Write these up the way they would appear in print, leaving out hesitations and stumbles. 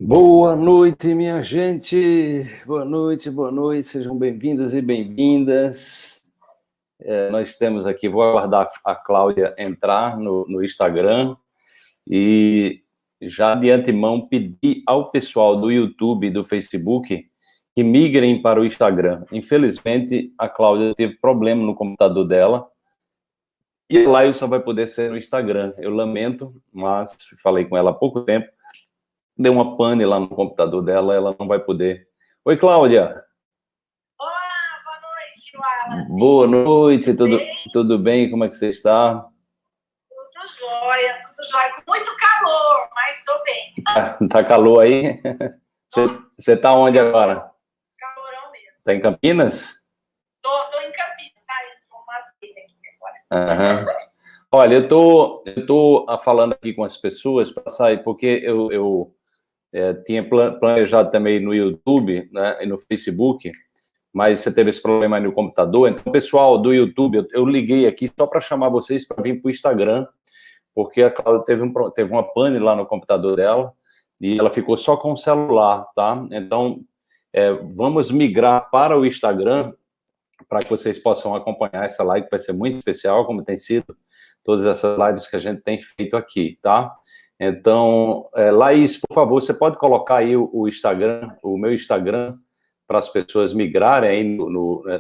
Boa noite, minha gente. Boa noite. Sejam bem-vindos e bem-vindas. Nós temos aqui, vou aguardar a Cláudia entrar no Instagram e já de antemão pedir ao pessoal do YouTube e do Facebook que migrem para o Instagram. Infelizmente, a Cláudia teve problema no computador dela e a live só vai poder ser no Instagram. Eu lamento, mas falei com ela há pouco tempo. Deu uma pane lá no computador dela, ela não vai poder. Oi, Cláudia. Olá, boa noite, Wallace. Boa noite, tudo bem? Como é que você está? Tudo jóia. Com muito calor, mas estou bem. Tá calor aí? Você tá onde agora? Calorão mesmo. Tá em Campinas? Tô em Campinas, tá? Estou uma vez aqui agora. Uhum. Olha, eu tô falando aqui com as pessoas para sair, porque eu tinha planejado também no YouTube, né, e no Facebook, mas você teve esse problema aí no computador. Então, pessoal do YouTube, eu liguei aqui só para chamar vocês para vir para o Instagram, porque a Cláudia teve uma pane lá no computador dela e ela ficou só com o celular, tá? Então, vamos migrar para o Instagram para que vocês possam acompanhar essa live, que vai ser muito especial, como tem sido todas essas lives que a gente tem feito aqui, tá? Então, Laís, por favor, você pode colocar aí o Instagram, o meu Instagram, para as pessoas migrarem aí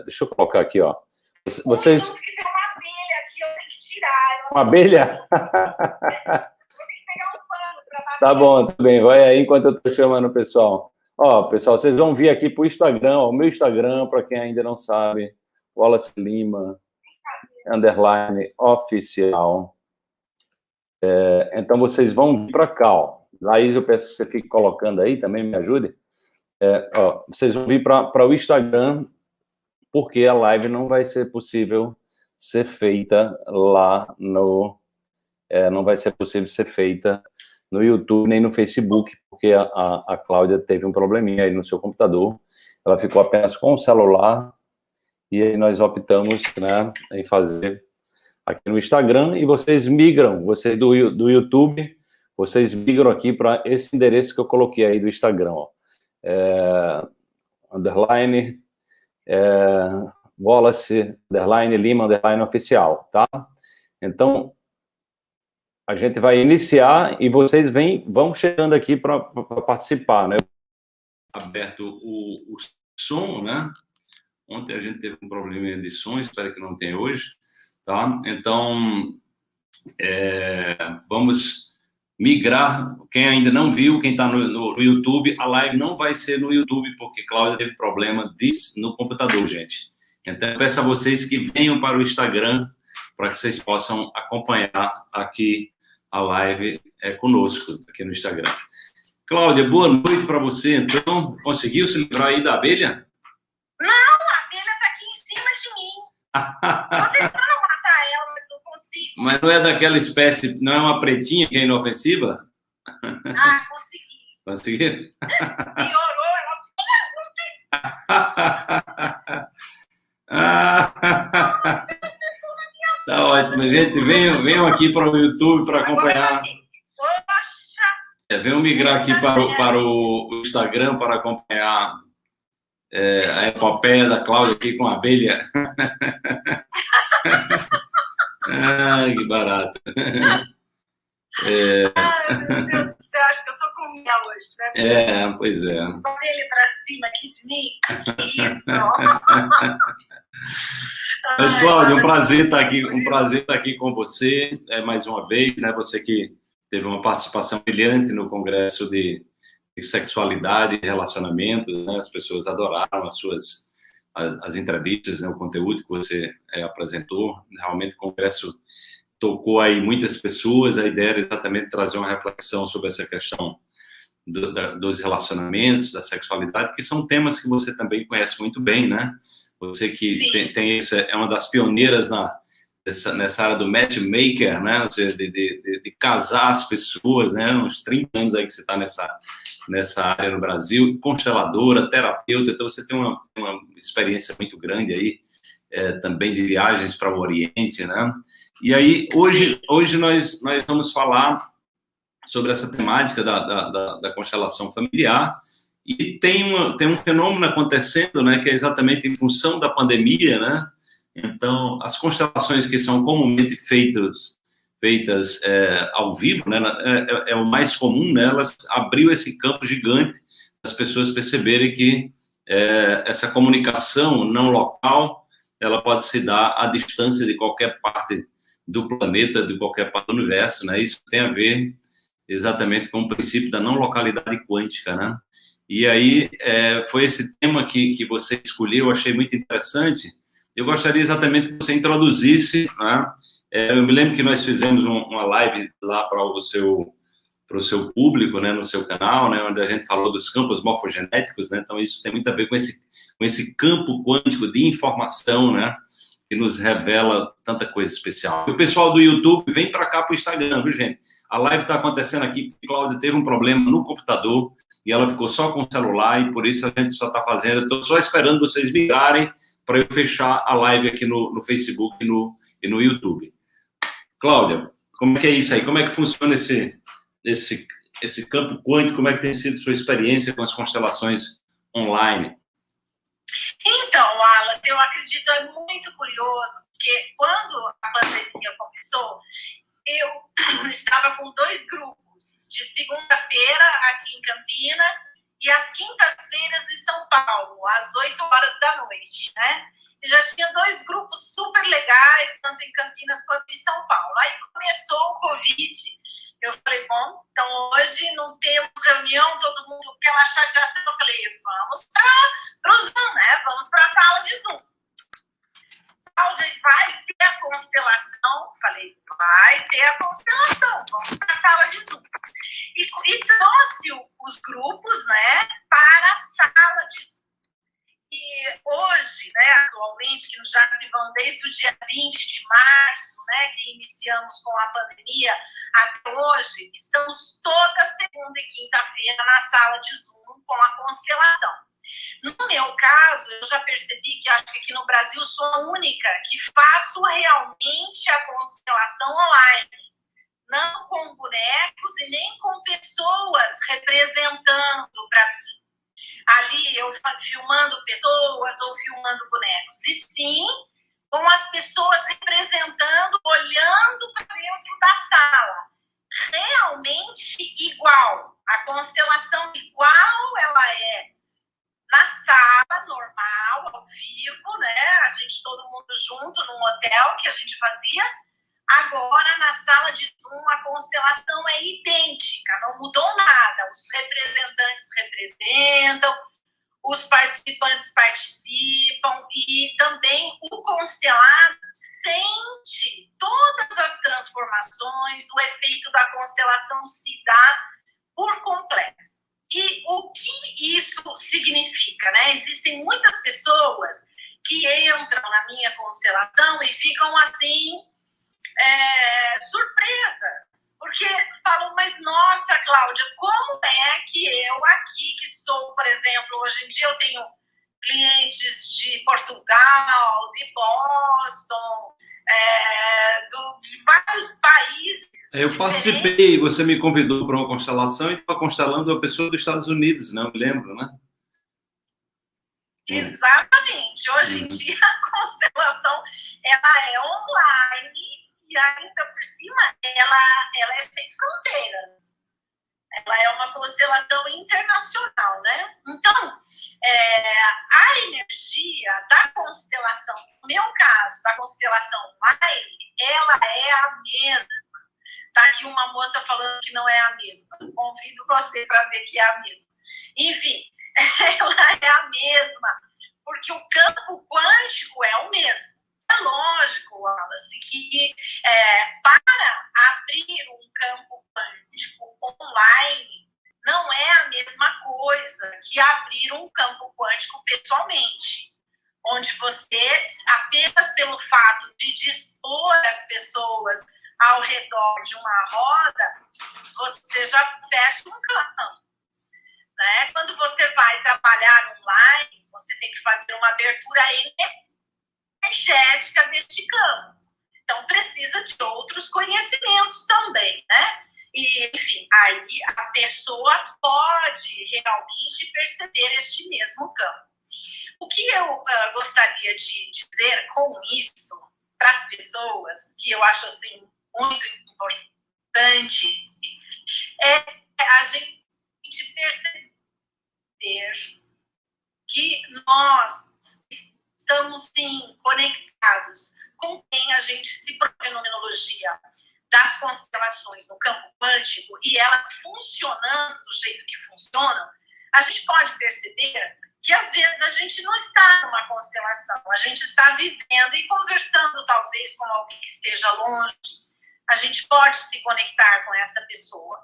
deixa eu colocar aqui, ó. Vocês... Que tem uma abelha aqui, eu tenho que tirar. Uma abelha? Vou ter que pegar um pano para bater. Tá bom, tudo bem. Vai aí enquanto eu tô chamando o pessoal. Ó, pessoal, vocês vão vir aqui pro Instagram, ó, o meu Instagram, para quem ainda não sabe, Wallace Lima, _ oficial. Então, vocês vão vir para cá, ó. Laís, eu peço que você fique colocando aí, também me ajude. Ó, vocês vão vir para o Instagram, porque a live não vai ser possível ser feita lá no... não vai ser possível ser feita no YouTube nem no Facebook, porque a Cláudia teve um probleminha aí no seu computador. Ela ficou apenas com o celular, e aí nós optamos, né, em fazer aqui no Instagram, e vocês migram, vocês do YouTube, vocês migram aqui para esse endereço que eu coloquei aí do Instagram, ó. _ Wallace, _ Lima, _ oficial, tá? Então, a gente vai iniciar e vocês vão chegando aqui para participar, né? Aberto o som, né? Ontem a gente teve um problema de som, espero que não tenha hoje, tá? Então, vamos migrar. Quem ainda não viu, quem está no YouTube, a live não vai ser no YouTube, porque Cláudia teve problema no computador, gente. Então, eu peço a vocês que venham para o Instagram, para que vocês possam acompanhar aqui a live conosco, aqui no Instagram. Cláudia, boa noite para você, então. Conseguiu se livrar aí da abelha? Não, a abelha está aqui em cima de mim. Estou tentando matar ela, mas não consigo. Mas não é daquela espécie, não é uma pretinha que é inofensiva? Ah, consegui. Conseguiu? Piorou, ela... Tá ótimo, gente. Venham aqui para o YouTube para acompanhar. Poxa! Venham migrar aqui para o Instagram para acompanhar a epopeia da Cláudia aqui com a abelha. Ai, que barato. Ai, meu Deus do céu, acho que eu tô com minha hoje, né? Pois é. Bota ele pra cima aqui de mim. Que isso? Mas, Cláudia, um prazer estar aqui com você, mais uma vez, né? Você que teve uma participação brilhante no Congresso de Sexualidade e Relacionamentos, né? As pessoas adoraram as entrevistas, né? O conteúdo que você apresentou. Realmente, o Congresso tocou aí muitas pessoas. A ideia era exatamente trazer uma reflexão sobre essa questão dos relacionamentos, da sexualidade, que são temas que você também conhece muito bem, né? Você que tem é uma das pioneiras nessa área do matchmaker, né? Ou seja, de casar as pessoas, né? Uns 30 anos aí que você está nessa área no Brasil, consteladora, terapeuta, então você tem uma experiência muito grande aí, também de viagens para o Oriente, né? E aí, hoje nós vamos falar sobre essa temática da constelação familiar. E tem um fenômeno acontecendo, né, que é exatamente em função da pandemia, né? Então, as constelações que são comumente feitas ao vivo, né, é o mais comum, né? Elas abriu esse campo gigante das pessoas perceberem que essa comunicação não local, ela pode se dar à distância de qualquer parte do planeta, de qualquer parte do universo, né? Isso tem a ver exatamente com o princípio da não localidade quântica, né? E aí, foi esse tema que você escolheu, eu achei muito interessante. Eu gostaria exatamente que você introduzisse, né? Eu me lembro que nós fizemos uma live lá para o seu público, né, no seu canal, né, onde a gente falou dos campos morfogenéticos, né? Então isso tem muito a ver com esse campo quântico de informação, né, que nos revela tanta coisa especial. E o pessoal do YouTube, vem para cá para o Instagram, viu, gente? A live está acontecendo aqui porque a Cláudia teve um problema no computador e ela ficou só com o celular e por isso a gente só está fazendo. Eu estou só esperando vocês migrarem para eu fechar a live aqui no Facebook e no YouTube. Cláudia, como é que é isso aí? Como é que funciona esse campo quântico? Como é que tem sido sua experiência com as constelações online? Então, Wallace, eu acredito, é muito curioso, porque quando a pandemia começou, eu estava com 2 grupos, de segunda-feira aqui em Campinas e às quintas-feiras em São Paulo, às 8 horas da noite, né? E já tinha 2 grupos super legais, tanto em Campinas quanto em São Paulo. Aí começou o Covid, eu falei, bom, então hoje não temos reunião, todo mundo relaxar já. Eu falei, vamos para o Zoom, né? Vamos para a sala de Zoom. Cláudia, vai ter a constelação? Falei, vai ter a constelação, vamos para a sala de Zoom. E trouxe os grupos, né, para a sala de Zoom. E hoje, né, atualmente, que já se vão desde o dia 20 de março, né, que iniciamos com a pandemia, até hoje, estamos toda segunda e quinta-feira na sala de Zoom com a constelação. No meu caso, eu já percebi que acho que aqui no Brasil sou a única que faço realmente a constelação online. Não com bonecos e nem com pessoas representando para mim. Ali eu filmando pessoas ou filmando bonecos. E sim, com as pessoas representando, olhando para dentro da sala. Realmente igual. A constelação igual ela é na sala, normal, ao vivo, né? A gente, todo mundo junto, num hotel que a gente fazia. Agora, na sala de Zoom, a constelação é idêntica, não mudou nada. Os representantes representam, os participantes participam e também o constelado sente todas as transformações, o efeito da constelação se dá por completo. E o que isso significa, né? Existem muitas pessoas que entram na minha constelação e ficam assim, surpresas, porque falam, mas nossa, Cláudia, como é que eu aqui que estou, por exemplo, hoje em dia eu tenho clientes de Portugal, de Boston, de vários países. Eu participei, você me convidou para uma constelação e estava constelando uma pessoa dos Estados Unidos, não me lembro, né? Exatamente. Hoje em dia a constelação ela é online e ainda por cima ela é sem fronteiras. Ela é uma constelação internacional, né? Então, a energia da constelação, no meu caso, da constelação online, ela é a mesma. Tá aqui uma moça falando que não é a mesma. Convido você para ver que é a mesma. Enfim, ela é a mesma, porque o campo quântico é o mesmo. É lógico, Wallace, que para abrir um campo quântico online não é a mesma coisa que abrir um campo quântico pessoalmente, onde você, apenas pelo fato de dispor as pessoas ao redor de uma roda, você já fecha um campo. Né? Quando você vai trabalhar online, você tem que fazer uma abertura energética deste campo. Então, precisa de outros conhecimentos também, né? E, enfim, aí a pessoa pode realmente perceber este mesmo campo. O que eu gostaria de dizer com isso para as pessoas, que eu acho assim muito importante, é a gente perceber que nós estamos, sim, conectados com quem a gente se fenomenologia das constelações no campo quântico e elas funcionando do jeito que funcionam, a gente pode perceber que às vezes a gente não está numa constelação, a gente está vivendo e conversando talvez com alguém que esteja longe, a gente pode se conectar com essa pessoa.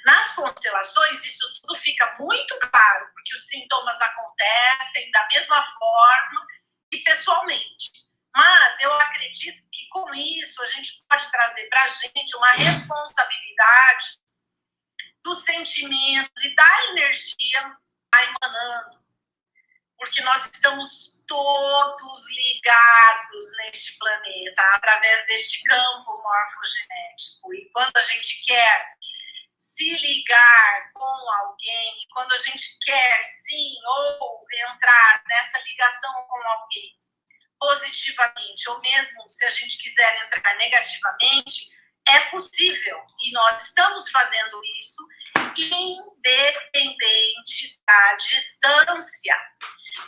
Nas constelações, isso tudo fica muito claro, porque os sintomas acontecem da mesma forma que pessoalmente. Mas eu acredito que com isso a gente pode trazer para a gente uma responsabilidade dos sentimentos e da energia emanando, porque nós estamos todos ligados neste planeta através deste campo morfogenético. E quando a gente quer se ligar com alguém, quando a gente quer, sim, ou entrar nessa ligação com alguém positivamente, ou mesmo se a gente quiser entrar negativamente, é possível. E nós estamos fazendo isso independente da distância.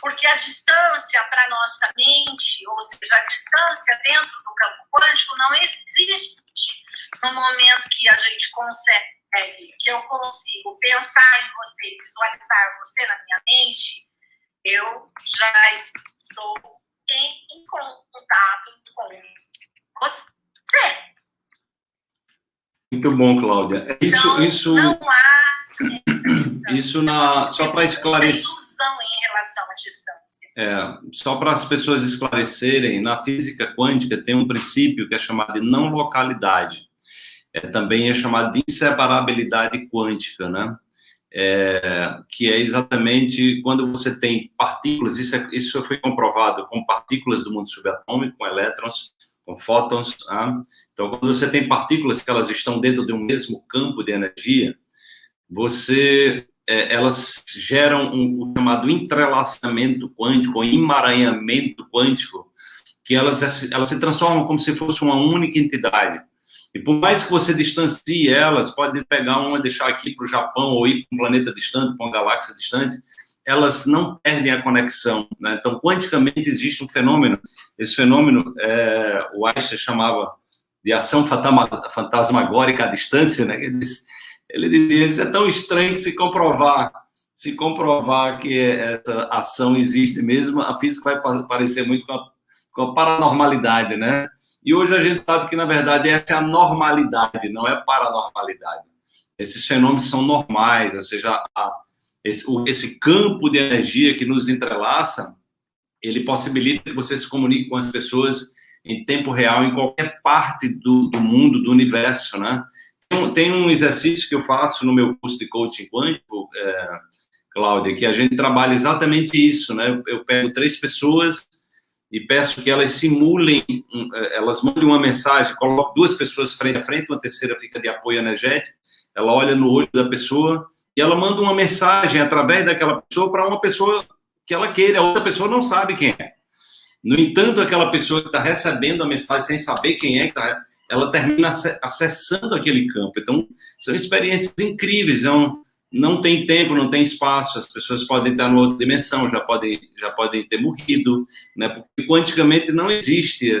Porque a distância para a nossa mente, ou seja, a distância dentro do campo quântico não existe. No momento que a gente consegue, que eu consigo pensar em você, visualizar você na minha mente, eu já estou em contato com você. Muito bom, Cláudia. Então, não há isso só para esclarecer. Ilusão em relação à distância. Só para as pessoas esclarecerem, na física quântica tem um princípio que é chamado de não localidade. Também é chamado de inseparabilidade quântica, né? Que é exatamente quando você tem partículas, isso foi comprovado com partículas do mundo subatômico, com elétrons, com fótons. Então, quando você tem partículas que elas estão dentro de um mesmo campo de energia, elas geram o chamado entrelaçamento quântico, ou emaranhamento quântico, que elas se transformam como se fosse uma única entidade. E por mais que você distancie elas, pode pegar uma e deixar aqui para o Japão, ou ir para um planeta distante, para uma galáxia distante, elas não perdem a conexão, né? Então, quanticamente, existe um fenômeno, esse fenômeno, o Einstein chamava de ação fantasmagórica à distância, né? Ele dizia, isso é tão estranho que se comprovar que essa ação existe mesmo, a física vai parecer muito com a paranormalidade, né? E hoje a gente sabe que, na verdade, essa é a normalidade, não é a paranormalidade. Esses fenômenos são normais, ou seja, esse campo de energia que nos entrelaça, ele possibilita que você se comunique com as pessoas em tempo real, em qualquer parte do mundo, do universo, né? Tem um exercício que eu faço no meu curso de coaching quântico, Cláudia, que a gente trabalha exatamente isso, né? Eu pego 3 pessoas e peço que elas simulem, elas mandem uma mensagem, coloco 2 pessoas frente a frente, uma terceira fica de apoio energético, ela olha no olho da pessoa e ela manda uma mensagem através daquela pessoa para uma pessoa que ela queira, a outra pessoa não sabe quem é. No entanto, aquela pessoa que está recebendo a mensagem sem saber quem é, ela termina acessando aquele campo. Então, são experiências incríveis, não tem tempo, não tem espaço, as pessoas podem estar numa outra dimensão, já podem ter morrido, né? Porque quanticamente não existe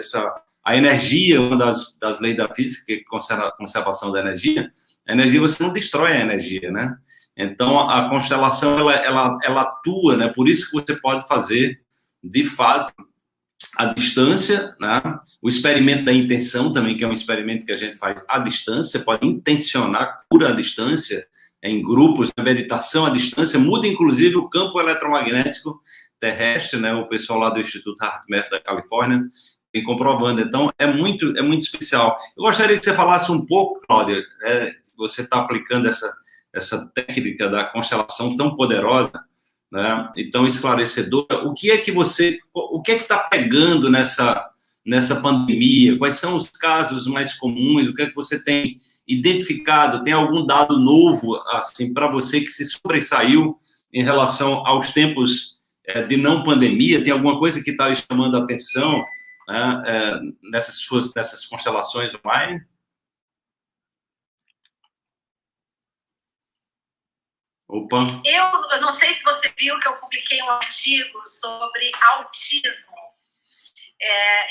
a energia, uma das leis da física, que é a conservação da energia, a energia, você não destrói a energia, né? Então, a constelação, ela atua, né? Por isso que você pode fazer, de fato, à distância, né? O experimento da intenção também, que é um experimento que a gente faz à distância, você pode intencionar cura à distância, em grupos, na meditação à distância, muda inclusive o campo eletromagnético terrestre, né? O pessoal lá do Instituto HeartMath da Califórnia vem comprovando. Então, é muito especial. Eu gostaria que você falasse um pouco, Cláudia, você está aplicando essa técnica da constelação tão poderosa, né? E tão esclarecedora. O que é que está pegando nessa pandemia? Quais são os casos mais comuns? O que é que você tem identificado? Tem algum dado novo, assim, para você que se sobressaiu em relação aos tempos de não pandemia? Tem alguma coisa que está lhe chamando a atenção, né, nessas constelações online? Opa. Eu não sei se você viu que eu publiquei um artigo sobre autismo.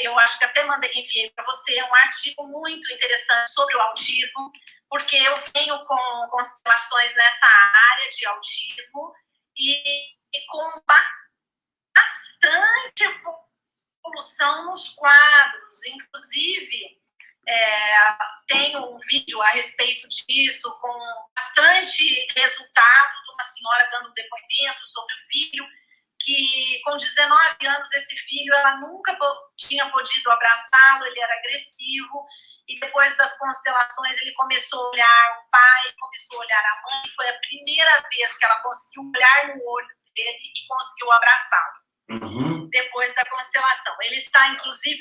Eu acho que até enviei para você um artigo muito interessante sobre o autismo, porque eu venho com constelações nessa área de autismo e com bastante evolução nos quadros. Inclusive, tem um vídeo a respeito disso, com bastante resultado de uma senhora dando depoimento sobre o filho, que com 19 anos esse filho, ela nunca tinha podido abraçá-lo, ele era agressivo, e depois das constelações ele começou a olhar o pai, começou a olhar a mãe, foi a primeira vez que ela conseguiu olhar no olho dele e conseguiu abraçá-lo. Uhum. Depois da constelação. Ele está, inclusive,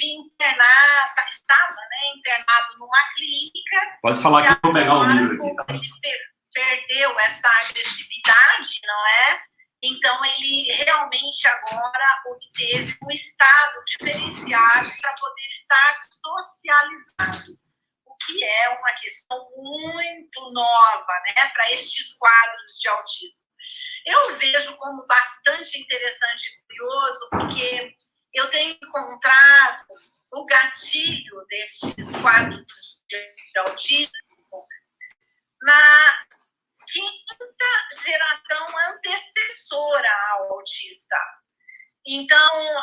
estava internado numa clínica. Pode falar que eu vou pegar o livro aqui. Ele perdeu essa agressividade, não é? Então, ele realmente agora obteve um estado diferenciado para poder estar socializado, o que é uma questão muito nova, né, para estes quadros de autismo. Eu vejo como bastante interessante e curioso, porque eu tenho encontrado o gatilho destes quadros de autismo na quinta geração antecessora ao autista. Então,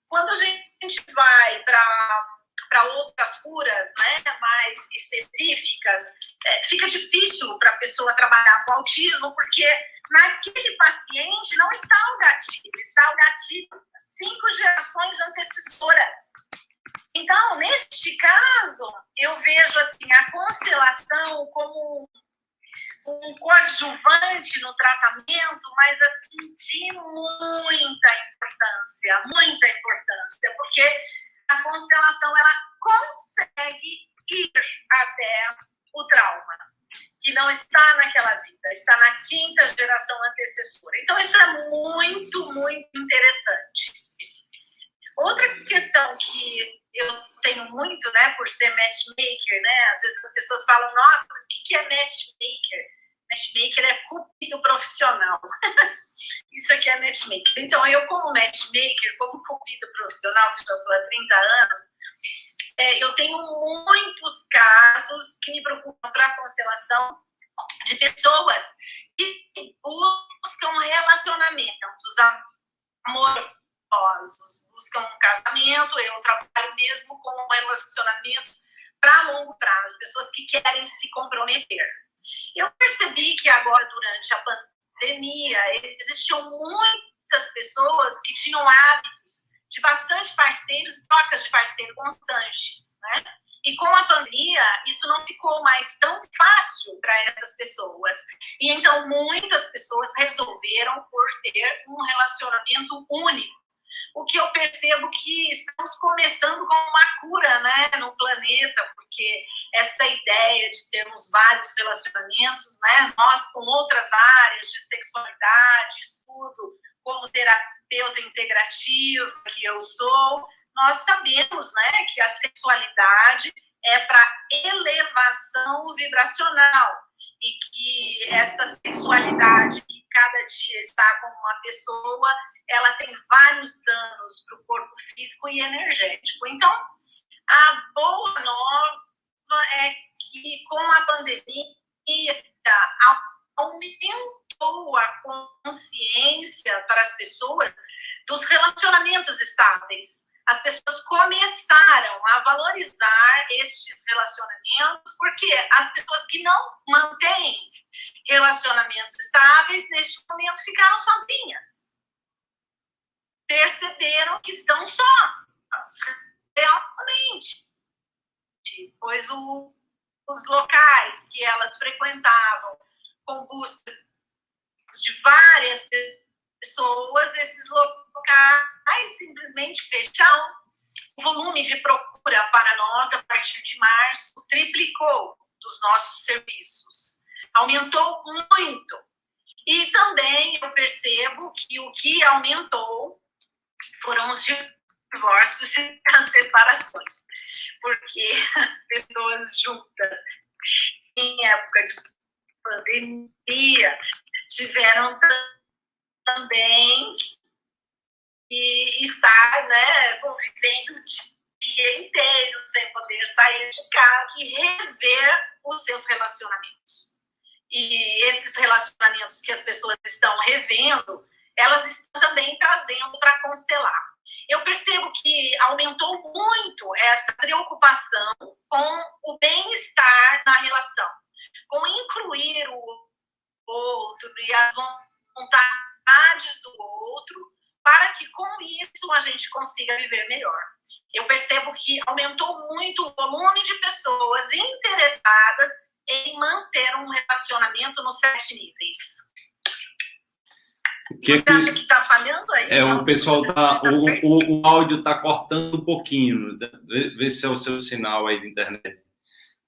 quando a gente vai para outras curas, né, mais específicas, fica difícil para a pessoa trabalhar com autismo, porque naquele paciente não está o gatilho, está o gatilho 5 gerações antecessoras. Então, neste caso, eu vejo assim, a constelação como um coadjuvante no tratamento, mas assim, de muita importância, porque a constelação ela consegue ir até o trauma, que não está naquela vida, está na quinta geração antecessora. Então, isso é muito, muito interessante. Outra questão que eu tenho muito, né, por ser matchmaker, né, às vezes as pessoas falam, nossa, mas o que é matchmaker? Matchmaker é cupido profissional. Isso aqui é matchmaker. Então, eu como matchmaker, como cupido profissional, que já estou há 30 anos, eu tenho muitos casos que me procuram para a constelação de pessoas que buscam relacionamentos amorosos, buscam um casamento. Eu trabalho mesmo com relacionamentos para longo prazo, pessoas que querem se comprometer. Eu percebi que agora, durante a pandemia, existiam muitas pessoas que tinham hábitos de bastante parceiros, trocas de parceiro constantes, né? E com a pandemia, isso não ficou mais tão fácil para essas pessoas. E então, muitas pessoas resolveram por ter um relacionamento único. O que eu percebo que estamos começando com uma cura, né, no planeta, porque essa ideia de termos vários relacionamentos, né, nós com outras áreas de sexualidade, estudo, como terapeuta integrativa que eu sou, nós sabemos, né, que a sexualidade é para elevação vibracional e que essa sexualidade que cada dia está com uma pessoa, ela tem vários danos para o corpo físico e energético. Então, a boa nova é que com a pandemia aumentou a consciência para as pessoas dos relacionamentos estáveis. As pessoas começaram a valorizar estes relacionamentos, porque as pessoas que não mantêm relacionamentos estáveis, neste momento, ficaram sozinhas. Perceberam que estão sós, realmente. Pois os locais que elas frequentavam com busca de várias pessoas, esses locais simplesmente fecharam. O volume de procura para nós, a partir de março, triplicou dos nossos serviços. Aumentou muito. E também eu percebo que o que aumentou foram os divórcios e as separações. Porque as pessoas juntas, em época de pandemia, tiveram também que estar, né, convivendo o dia inteiro, sem poder sair de casa e rever os seus relacionamentos. E esses relacionamentos que as pessoas estão revendo, elas estão também trazendo para constelar. Eu percebo que aumentou muito essa preocupação com o bem-estar na relação, com incluir o outro e as vontades do outro, para que com isso a gente consiga viver melhor. Eu percebo que aumentou muito o volume de pessoas interessadas em manter um relacionamento nos 7 níveis. Você acha que está falhando aí? O pessoal tá... O áudio está cortando um pouquinho. Vê se é o seu sinal aí de internet.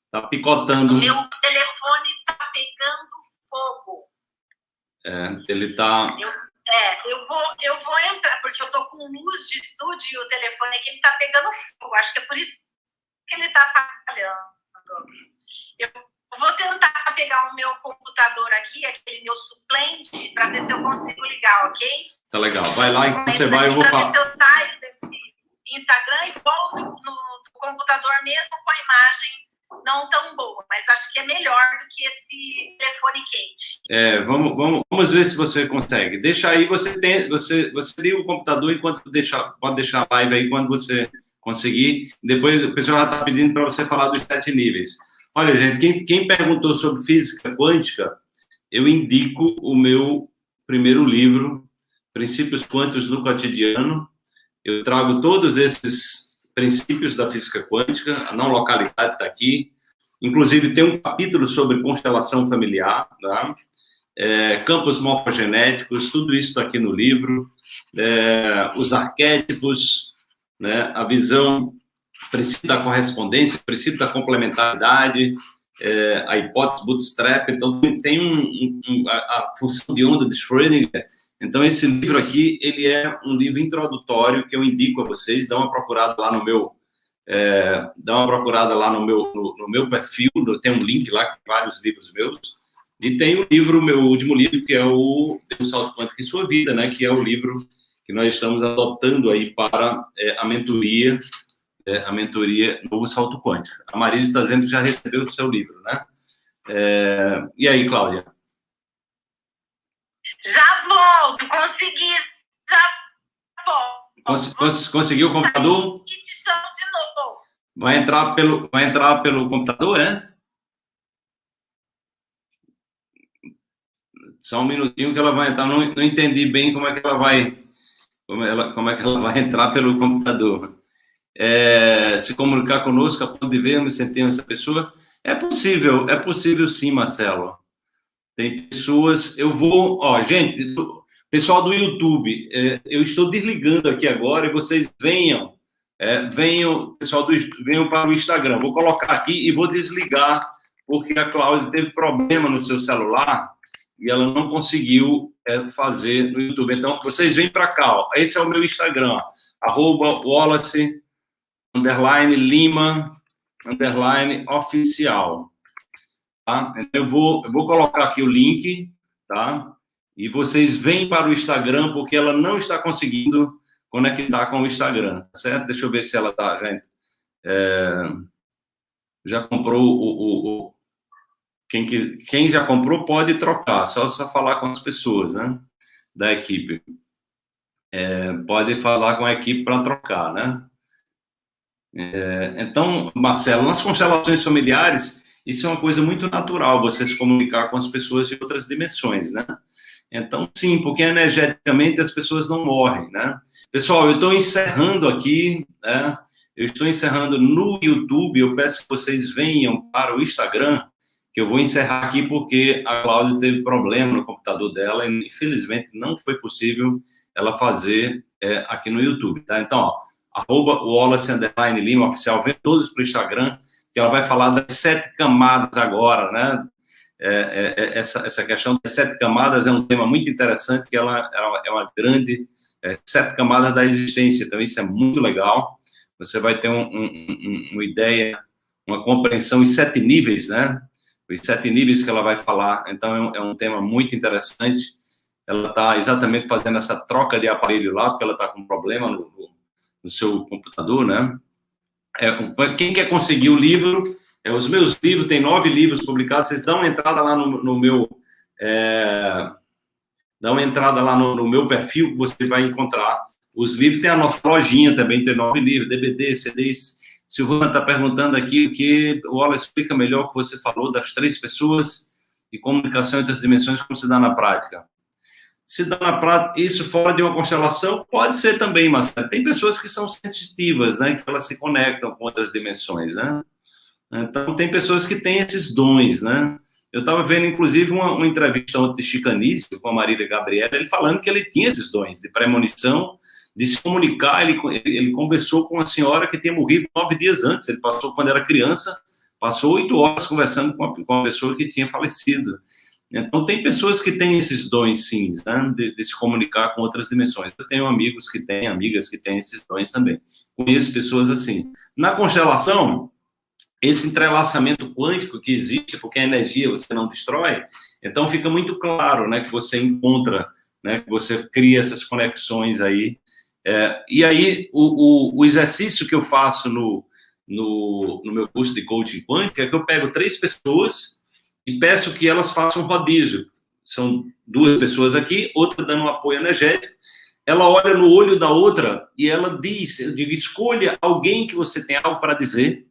Está picotando. O meu telefone está pegando fogo. Ele está... Eu vou entrar, porque eu estou com luz de estúdio e o telefone aqui está pegando fogo. Acho que é por isso que ele está falhando. Eu vou tentar pegar o meu computador aqui, aquele meu suplente, para ver se eu consigo ligar, ok? Tá legal. Vai lá, enquanto você vai, eu vou falar. Para ver se eu saio desse Instagram e volto no computador mesmo com a imagem não tão boa, mas acho que é melhor do que esse telefone quente. Vamos ver se você consegue. Deixa aí, você liga o computador enquanto pode deixar a live aí quando você conseguir. Depois o pessoal já está pedindo para você falar dos 7 níveis. Olha, gente, quem perguntou sobre física quântica, eu indico o meu primeiro livro, Princípios Quânticos no Cotidiano. Eu trago todos esses princípios da física quântica, a não localidade está aqui. Inclusive, tem um capítulo sobre constelação familiar, tá? Campos morfogenéticos, tudo isso está aqui no livro. Os arquétipos, né? A visão, o princípio da correspondência, o princípio da complementaridade, a hipótese bootstrap. Então, tem a função de onda de Schrödinger. Então, esse livro aqui, ele é um livro introdutório que eu indico a vocês. Dá uma procurada lá no meu, no meu perfil. Tem um link lá com vários livros meus. E tem o livro, meu último livro, que é o Salto Quântico em Sua Vida, né? Que é o livro que nós estamos adotando aí para a mentoria Novo Salto Quântico. A Marisa está dizendo que já recebeu o seu livro, né? E aí, Cláudia? Já volto, consegui, já volto. Conseguiu o computador? E te chamo de novo. Vai entrar pelo computador, é? Só um minutinho que ela vai entrar. Não entendi bem como é que ela vai entrar pelo computador. Se comunicar conosco, a ponto de vermos, sentirmos essa pessoa. É possível sim, Marcelo. Tem pessoas, gente, pessoal do YouTube, eu estou desligando aqui agora e vocês venham para o Instagram. Vou colocar aqui e vou desligar, porque a Cláudia teve problema no seu celular e ela não conseguiu fazer no YouTube. Então, vocês vêm para cá, ó. Esse é o meu Instagram, @Wallace_Lima_oficial. Tá? Então, eu vou colocar aqui o link, tá? E vocês vêm para o Instagram, porque ela não está conseguindo conectar com o Instagram, certo? Deixa eu ver se ela está, gente. Já comprou quem já comprou pode trocar, só falar com as pessoas, né? Da equipe. Pode falar com a equipe para trocar, né? Então, Marcelo, nas constelações familiares, isso é uma coisa muito natural, você se comunicar com as pessoas de outras dimensões, né? Então, sim, porque energeticamente as pessoas não morrem, né? Pessoal, eu estou encerrando aqui, né? Eu estou encerrando no YouTube, eu peço que vocês venham para o Instagram, que eu vou encerrar aqui porque a Cláudia teve problema no computador dela e, infelizmente, não foi possível ela fazer aqui no YouTube, tá? Então, ó, @Wallace_Lima oficial, vem todos para o Instagram, que ela vai falar das 7 camadas agora, né? Essa questão das 7 camadas é um tema muito interessante, que ela é uma grande 7 camadas da existência, então isso é muito legal. Você vai ter uma ideia, uma compreensão em 7 níveis, né? Os 7 níveis que ela vai falar, então é um tema muito interessante. Ela está exatamente fazendo essa troca de aparelho lá, porque ela está com um problema no seu computador, né? Quem quer conseguir o livro, os meus livros, tem 9 livros publicados, vocês dão uma entrada lá no meu... dá uma entrada lá no meu perfil, que você vai encontrar os livros. Tem a nossa lojinha também, tem 9 livros, DVD, CDs. Silvana está perguntando aqui o que o Wallace explica melhor o que você falou das 3 pessoas e comunicação entre as dimensões, como se dá na prática. Se dá na prática, isso fora de uma constelação, pode ser também, mas tem pessoas que são sensitivas, né, que elas se conectam com outras dimensões, né? Então, tem pessoas que têm esses dons, né? Eu estava vendo, inclusive, uma entrevista ontem de Chicanísio com a Marília Gabriela, ele falando que ele tinha esses dons de premonição, de se comunicar. Ele conversou com uma senhora que tinha morrido 9 dias antes. Ele passou, quando era criança, passou 8 horas conversando com uma pessoa que tinha falecido. Então, tem pessoas que têm esses dons, sim, né, de se comunicar com outras dimensões. Eu tenho amigos que têm, amigas que têm esses dons também. Conheço pessoas assim. Na constelação, esse entrelaçamento quântico que existe, porque a energia você não destrói, então fica muito claro, né, que você encontra, né, que você cria essas conexões aí. E aí, o exercício que eu faço no meu curso de coaching quântico é que eu pego 3 pessoas e peço que elas façam um rodízio. São 2 pessoas aqui, outra dando um apoio energético. Ela olha no olho da outra e ela diz, eu digo, escolha alguém que você tem algo para dizer,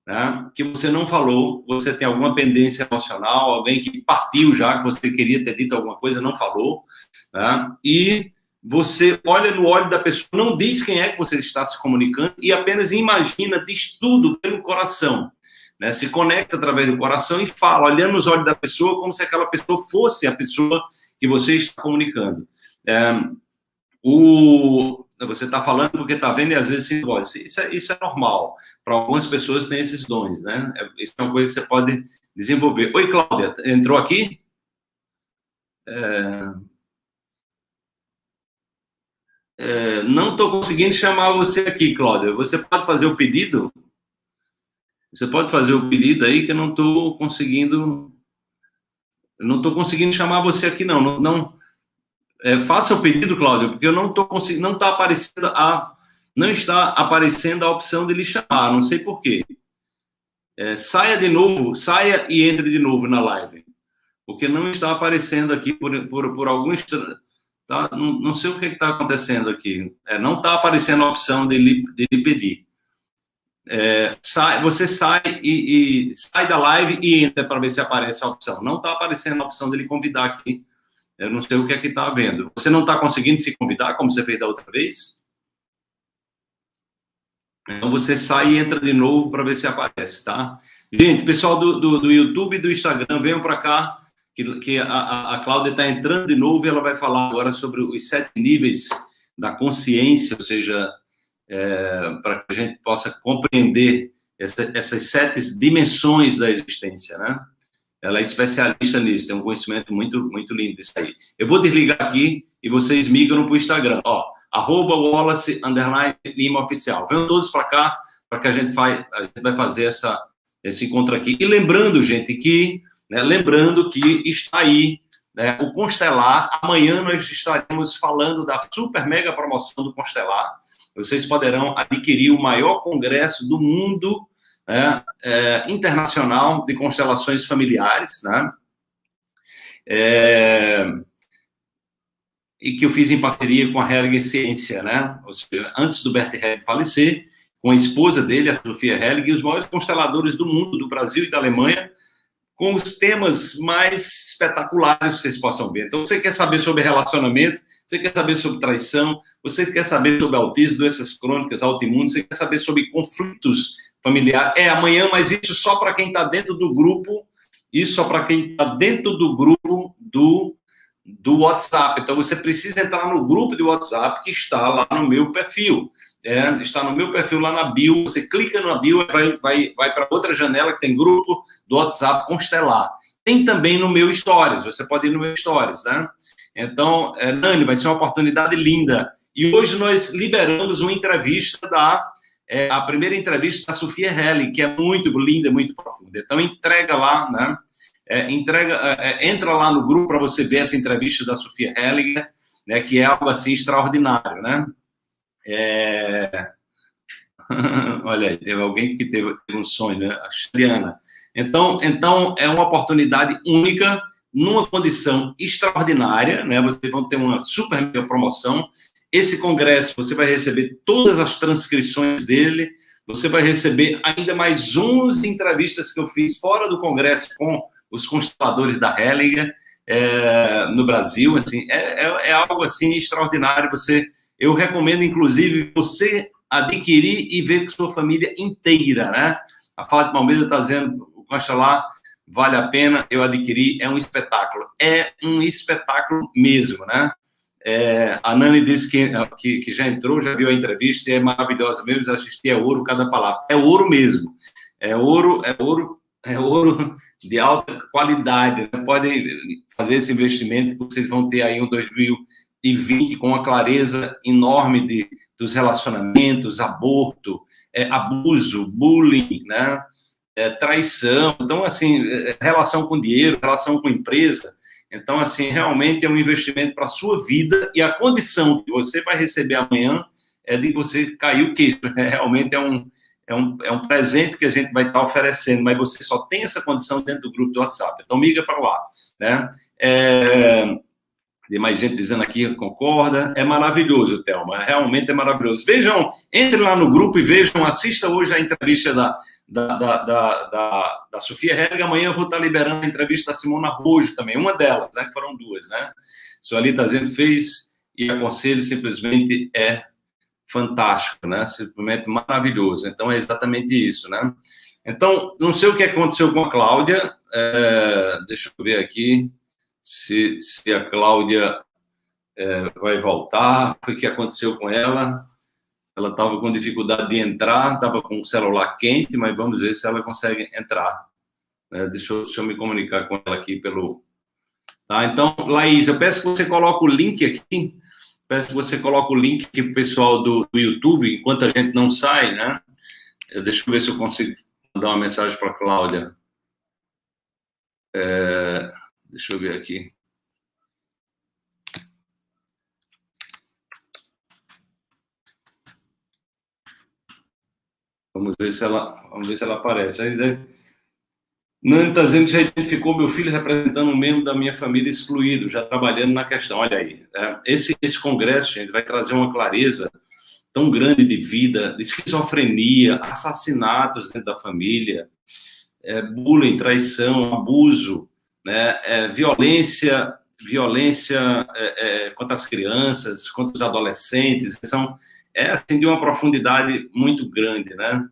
né, que você não falou, você tem alguma pendência emocional, alguém que partiu já, que você queria ter dito alguma coisa, não falou, né, e você olha no olho da pessoa, não diz quem é que você está se comunicando e apenas imagina, diz tudo pelo coração. Né, se conecta através do coração e fala, olhando nos olhos da pessoa, como se aquela pessoa fosse a pessoa que você está comunicando. Você está falando porque está vendo e às vezes isso é normal. Para algumas pessoas tem esses dons, né? Isso é uma coisa que você pode desenvolver. Oi, Cláudia, entrou aqui? Não estou conseguindo chamar você aqui, Cláudia. Você pode fazer o pedido? Você pode fazer o pedido aí que eu não estou conseguindo. Eu não estou conseguindo chamar você aqui, não. Faça o pedido, Cláudio, porque eu não estou conseguindo. Não está aparecendo a opção de lhe chamar. Não sei por quê. Saia de novo, saia e entre de novo na live, porque não está aparecendo aqui por algum estranho. Tá? Não sei o que está acontecendo aqui. Não está aparecendo a opção de lhe pedir. Você sai sai da live e entra para ver se aparece a opção. Não está aparecendo a opção dele convidar aqui. Eu não sei o que é que está havendo. Você não está conseguindo se convidar, como você fez da outra vez? Então você sai e entra de novo para ver se aparece, tá? Gente, pessoal do YouTube e do Instagram, venham para cá, que a Cláudia está entrando de novo e ela vai falar agora sobre os 7 níveis da consciência, ou seja, para que a gente possa compreender essas 7 dimensões da existência, né? Ela é especialista nisso, tem um conhecimento muito, muito lindo disso aí. Eu vou desligar aqui e vocês migram para o Instagram, @Wallace_Lima Oficial. Venham todos para cá, para que a gente vai fazer esse encontro aqui. E lembrando, gente, que está aí, né, o Constelar. Amanhã nós estaremos falando da super mega promoção do Constelar. Vocês poderão adquirir o maior congresso do mundo, né, internacional de constelações familiares, né? E que eu fiz em parceria com a Hellinger Ciência, né? Ou seja, antes do Bert Hellinger falecer, com a esposa dele, a Sofia Hellinger, os maiores consteladores do mundo, do Brasil e da Alemanha, com os temas mais espetaculares que vocês possam ver. Então, você quer saber sobre relacionamento, você quer saber sobre traição, você quer saber sobre autismo, doenças crônicas, autoimunes, você quer saber sobre conflitos familiares. Amanhã, mas isso só para quem está dentro do grupo, do WhatsApp. Então, você precisa entrar no grupo de WhatsApp que está lá no meu perfil. está no meu perfil lá na bio, você clica na bio, vai para outra janela que tem grupo do WhatsApp Constelar. Tem também no meu Stories, você pode ir no meu Stories, né? Então, Nani, vai ser uma oportunidade linda. E hoje nós liberamos uma entrevista a primeira entrevista da Sofia Helling, que é muito linda, muito profunda. Então, entrega lá, né? Entra lá no grupo para você ver essa entrevista da Sofia Helling, né? Que é algo assim extraordinário, né? Olha aí, teve alguém que teve um sonho, né? A Juliana. Então, é uma oportunidade única, numa condição extraordinária, né? Vocês vão ter uma super mega promoção. Esse congresso, você vai receber todas as transcrições dele, você vai receber ainda mais 11 entrevistas que eu fiz fora do congresso com os consteladores da Hellinger no Brasil. Assim, é algo assim extraordinário. Eu recomendo, inclusive, você adquirir e ver com sua família inteira, né? A Fátima Almeida está dizendo, o Constelar vale a pena, eu adquiri, é um espetáculo. É um espetáculo mesmo, né? A Nani disse que já entrou, já viu a entrevista, e é maravilhosa mesmo, assisti, é ouro cada palavra. É ouro mesmo. É ouro de alta qualidade, né? Podem fazer esse investimento, que vocês vão ter aí um 2020 com uma clareza enorme dos relacionamentos, aborto, abuso, bullying, né? Traição. Então, assim, relação com dinheiro, relação com empresa. Então, assim, realmente é um investimento para a sua vida, e a condição que você vai receber amanhã é de você cair o queixo. Realmente é um presente que a gente vai estar oferecendo, mas você só tem essa condição dentro do grupo do WhatsApp. Então, migra para lá, né? Tem mais gente dizendo aqui, concorda. É maravilhoso, Thelma, realmente é maravilhoso. Vejam, entre lá no grupo e vejam, assista hoje a entrevista da Sofia Helling. Amanhã eu vou estar liberando a entrevista da Simona Rojo também, uma delas, né, que foram duas, né? Sueli está dizendo, fez e aconselho, simplesmente é fantástico, né? Simplesmente maravilhoso. Então, é exatamente isso, né? Então, não sei o que aconteceu com a Cláudia, deixa eu ver aqui se a Cláudia vai voltar, o que aconteceu com ela. Ela estava com dificuldade de entrar, estava com o celular quente, mas vamos ver se ela consegue entrar. Deixa eu me comunicar com ela aqui pelo... Tá? Então, Laís, eu peço que você coloque o link aqui, peço que você coloque o link aqui para o pessoal do YouTube, enquanto a gente não sai, né? Deixa eu ver se eu consigo mandar uma mensagem para a Cláudia. Deixa eu ver aqui. Vamos ver se ela aparece. Nani está dizendo que já identificou meu filho representando um membro da minha família excluído, já trabalhando na questão. Olha aí, esse congresso, gente, vai trazer uma clareza tão grande de vida, de esquizofrenia, assassinatos dentro da família, bullying, traição, abuso, né? Violência contra as crianças, contra os adolescentes. Assim, de uma profundidade muito grande, né?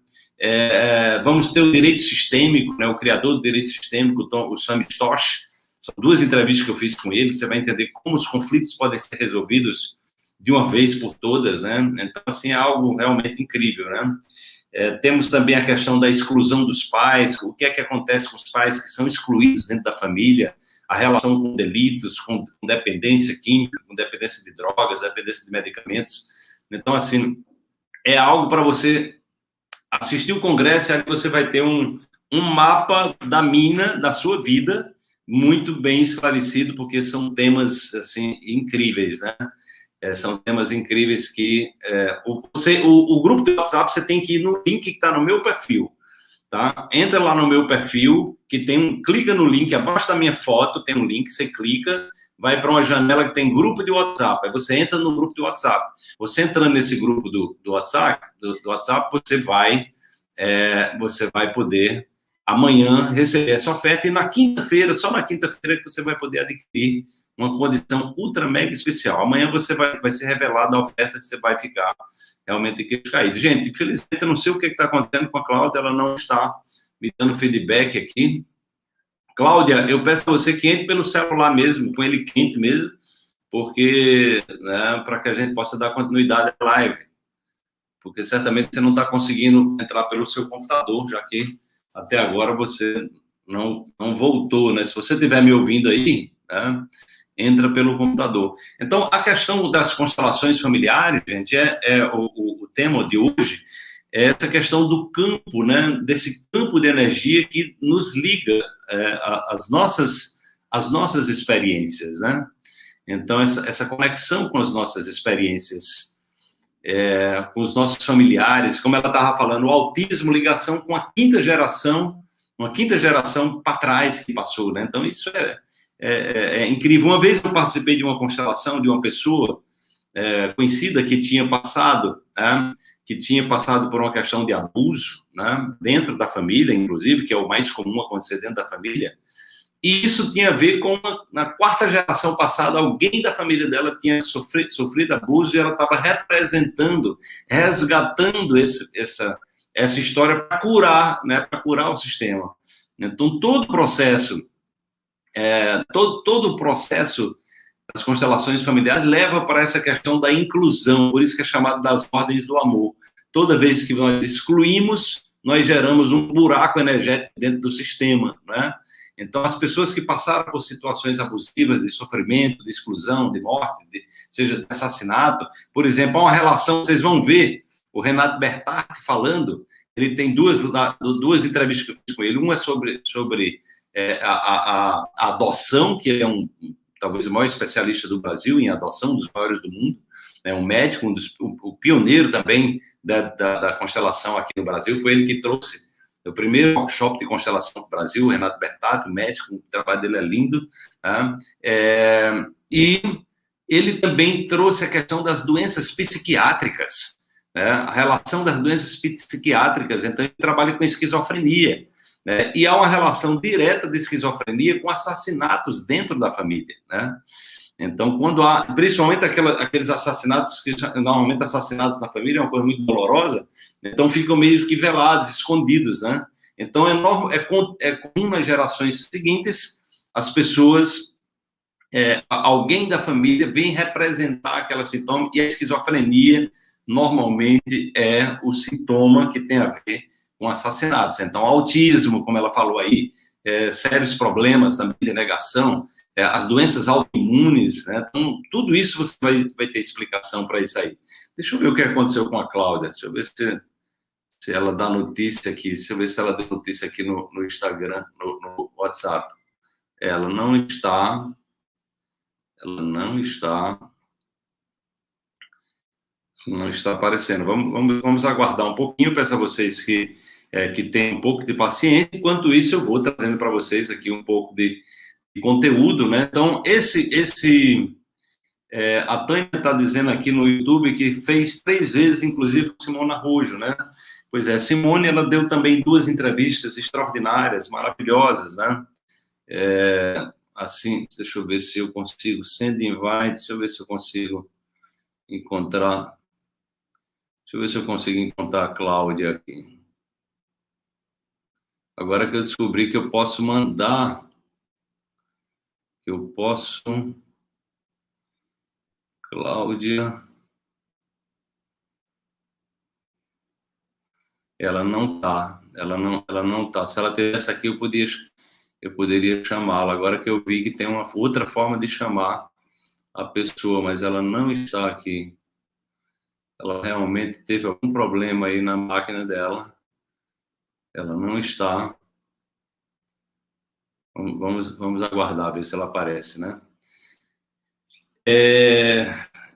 Vamos ter o direito sistêmico, né? O criador do direito sistêmico, o Sami Stosh. São duas entrevistas que eu fiz com ele. Você vai entender como os conflitos podem ser resolvidos de uma vez por todas, né? Então, assim, é algo realmente incrível, né? Temos também a questão da exclusão dos pais, o que acontece com os pais que são excluídos dentro da família, a relação com delitos, com dependência química, com dependência de drogas, dependência de medicamentos. Então, assim, é algo para você assistir o congresso, e aí você vai ter um mapa da mina, da sua vida, muito bem esclarecido, porque são temas, assim, incríveis, né? São temas incríveis que... o grupo do WhatsApp, você tem que ir no link que está no meu perfil, tá? Entra lá no meu perfil, que clica no link, abaixo da minha foto tem um link, você clica, vai para uma janela que tem grupo de WhatsApp, aí você entra no grupo do WhatsApp. Você entrando nesse grupo do WhatsApp, você vai poder, amanhã, receber essa oferta, e na quinta-feira, só na quinta-feira, que você vai poder adquirir uma condição ultra mega especial. Amanhã vai ser revelada a oferta que você vai ficar realmente queixo caído. Gente, infelizmente, eu não sei o que está acontecendo com a Cláudia, ela não está me dando feedback aqui. Cláudia, eu peço a você que entre pelo celular mesmo, com ele quente mesmo, porque, né, para que a gente possa dar continuidade à live. porque certamente você não está conseguindo entrar pelo seu computador, já que até agora você não voltou, né? Se você estiver me ouvindo aí, né, entra pelo computador. Então, a questão das constelações familiares, gente, o tema de hoje é essa questão do campo, né? Desse campo de energia que nos liga às nossas experiências, né? Então, essa conexão com as nossas experiências, com os nossos familiares, como ela estava falando, o autismo, ligação com a quinta geração para trás que passou, né? Então, isso é incrível. Uma vez eu participei de uma constelação de uma pessoa conhecida que tinha passado, né? Que tinha passado por uma questão de abuso, né? Dentro da família, inclusive, que é o mais comum acontecer dentro da família. E isso tinha a ver com, na quarta geração passada, alguém da família dela tinha sofrido abuso e ela estava representando, resgatando essa história para curar, né, para curar o sistema. Então, todo o processo das constelações familiares leva para essa questão da inclusão, por isso que é chamado das ordens do amor. Toda vez que nós excluímos, nós geramos um buraco energético dentro do sistema, né? Então, as pessoas que passaram por situações abusivas, de sofrimento, de exclusão, de morte, seja de assassinato, por exemplo, há uma relação, vocês vão ver o Renato Bertatti falando, ele tem duas entrevistas que eu fiz com ele, uma é sobre a adoção, que ele é talvez o maior especialista do Brasil em adoção, dos maiores do mundo, né, um médico, o pioneiro também da constelação aqui no Brasil, foi ele que trouxe o primeiro workshop de constelação do Brasil, o Renato Bertatti, médico, o trabalho dele é lindo, tá? E ele também trouxe a questão das doenças psiquiátricas, né? A relação das doenças psiquiátricas, então ele trabalha com esquizofrenia, né? E há uma relação direta de esquizofrenia com assassinatos dentro da família, né? Então, quando há, principalmente aqueles assassinatos, que normalmente assassinatos na família é uma coisa muito dolorosa, então ficam meio que velados, escondidos, né? Então, é comum nas gerações seguintes, as pessoas, alguém da família vem representar aquela sintoma, e a esquizofrenia normalmente é o sintoma que tem a ver com assassinatos. Então, autismo, como ela falou aí, sérios problemas também de negação, as doenças autoimunes, né? Então, tudo isso você vai ter explicação para isso aí. Deixa eu ver o que aconteceu com a Cláudia. Deixa eu ver se ela dá notícia aqui. Deixa eu ver se ela deu notícia aqui no Instagram, no WhatsApp. Ela não está aparecendo. Vamos aguardar um pouquinho, peço a vocês que tenham um pouco de paciência. Enquanto isso, eu vou trazendo para vocês aqui um pouco de conteúdo, né? Então, a Tânia está dizendo aqui no YouTube que fez 3 vezes, inclusive, com Simone Arrojo, né? Pois é, Simone, ela deu também 2 entrevistas extraordinárias, maravilhosas, né? Assim, deixa eu ver se eu consigo, send invite, deixa eu ver se eu consigo encontrar, a Cláudia aqui. Agora que eu descobri que eu posso mandar, Cláudia, ela não tá. Se ela tivesse aqui, eu poderia chamá-la. Agora que eu vi que tem uma outra forma de chamar a pessoa, mas ela não está aqui. Ela realmente teve algum problema aí na máquina dela. Ela não está. Vamos aguardar, ver se ela aparece, né?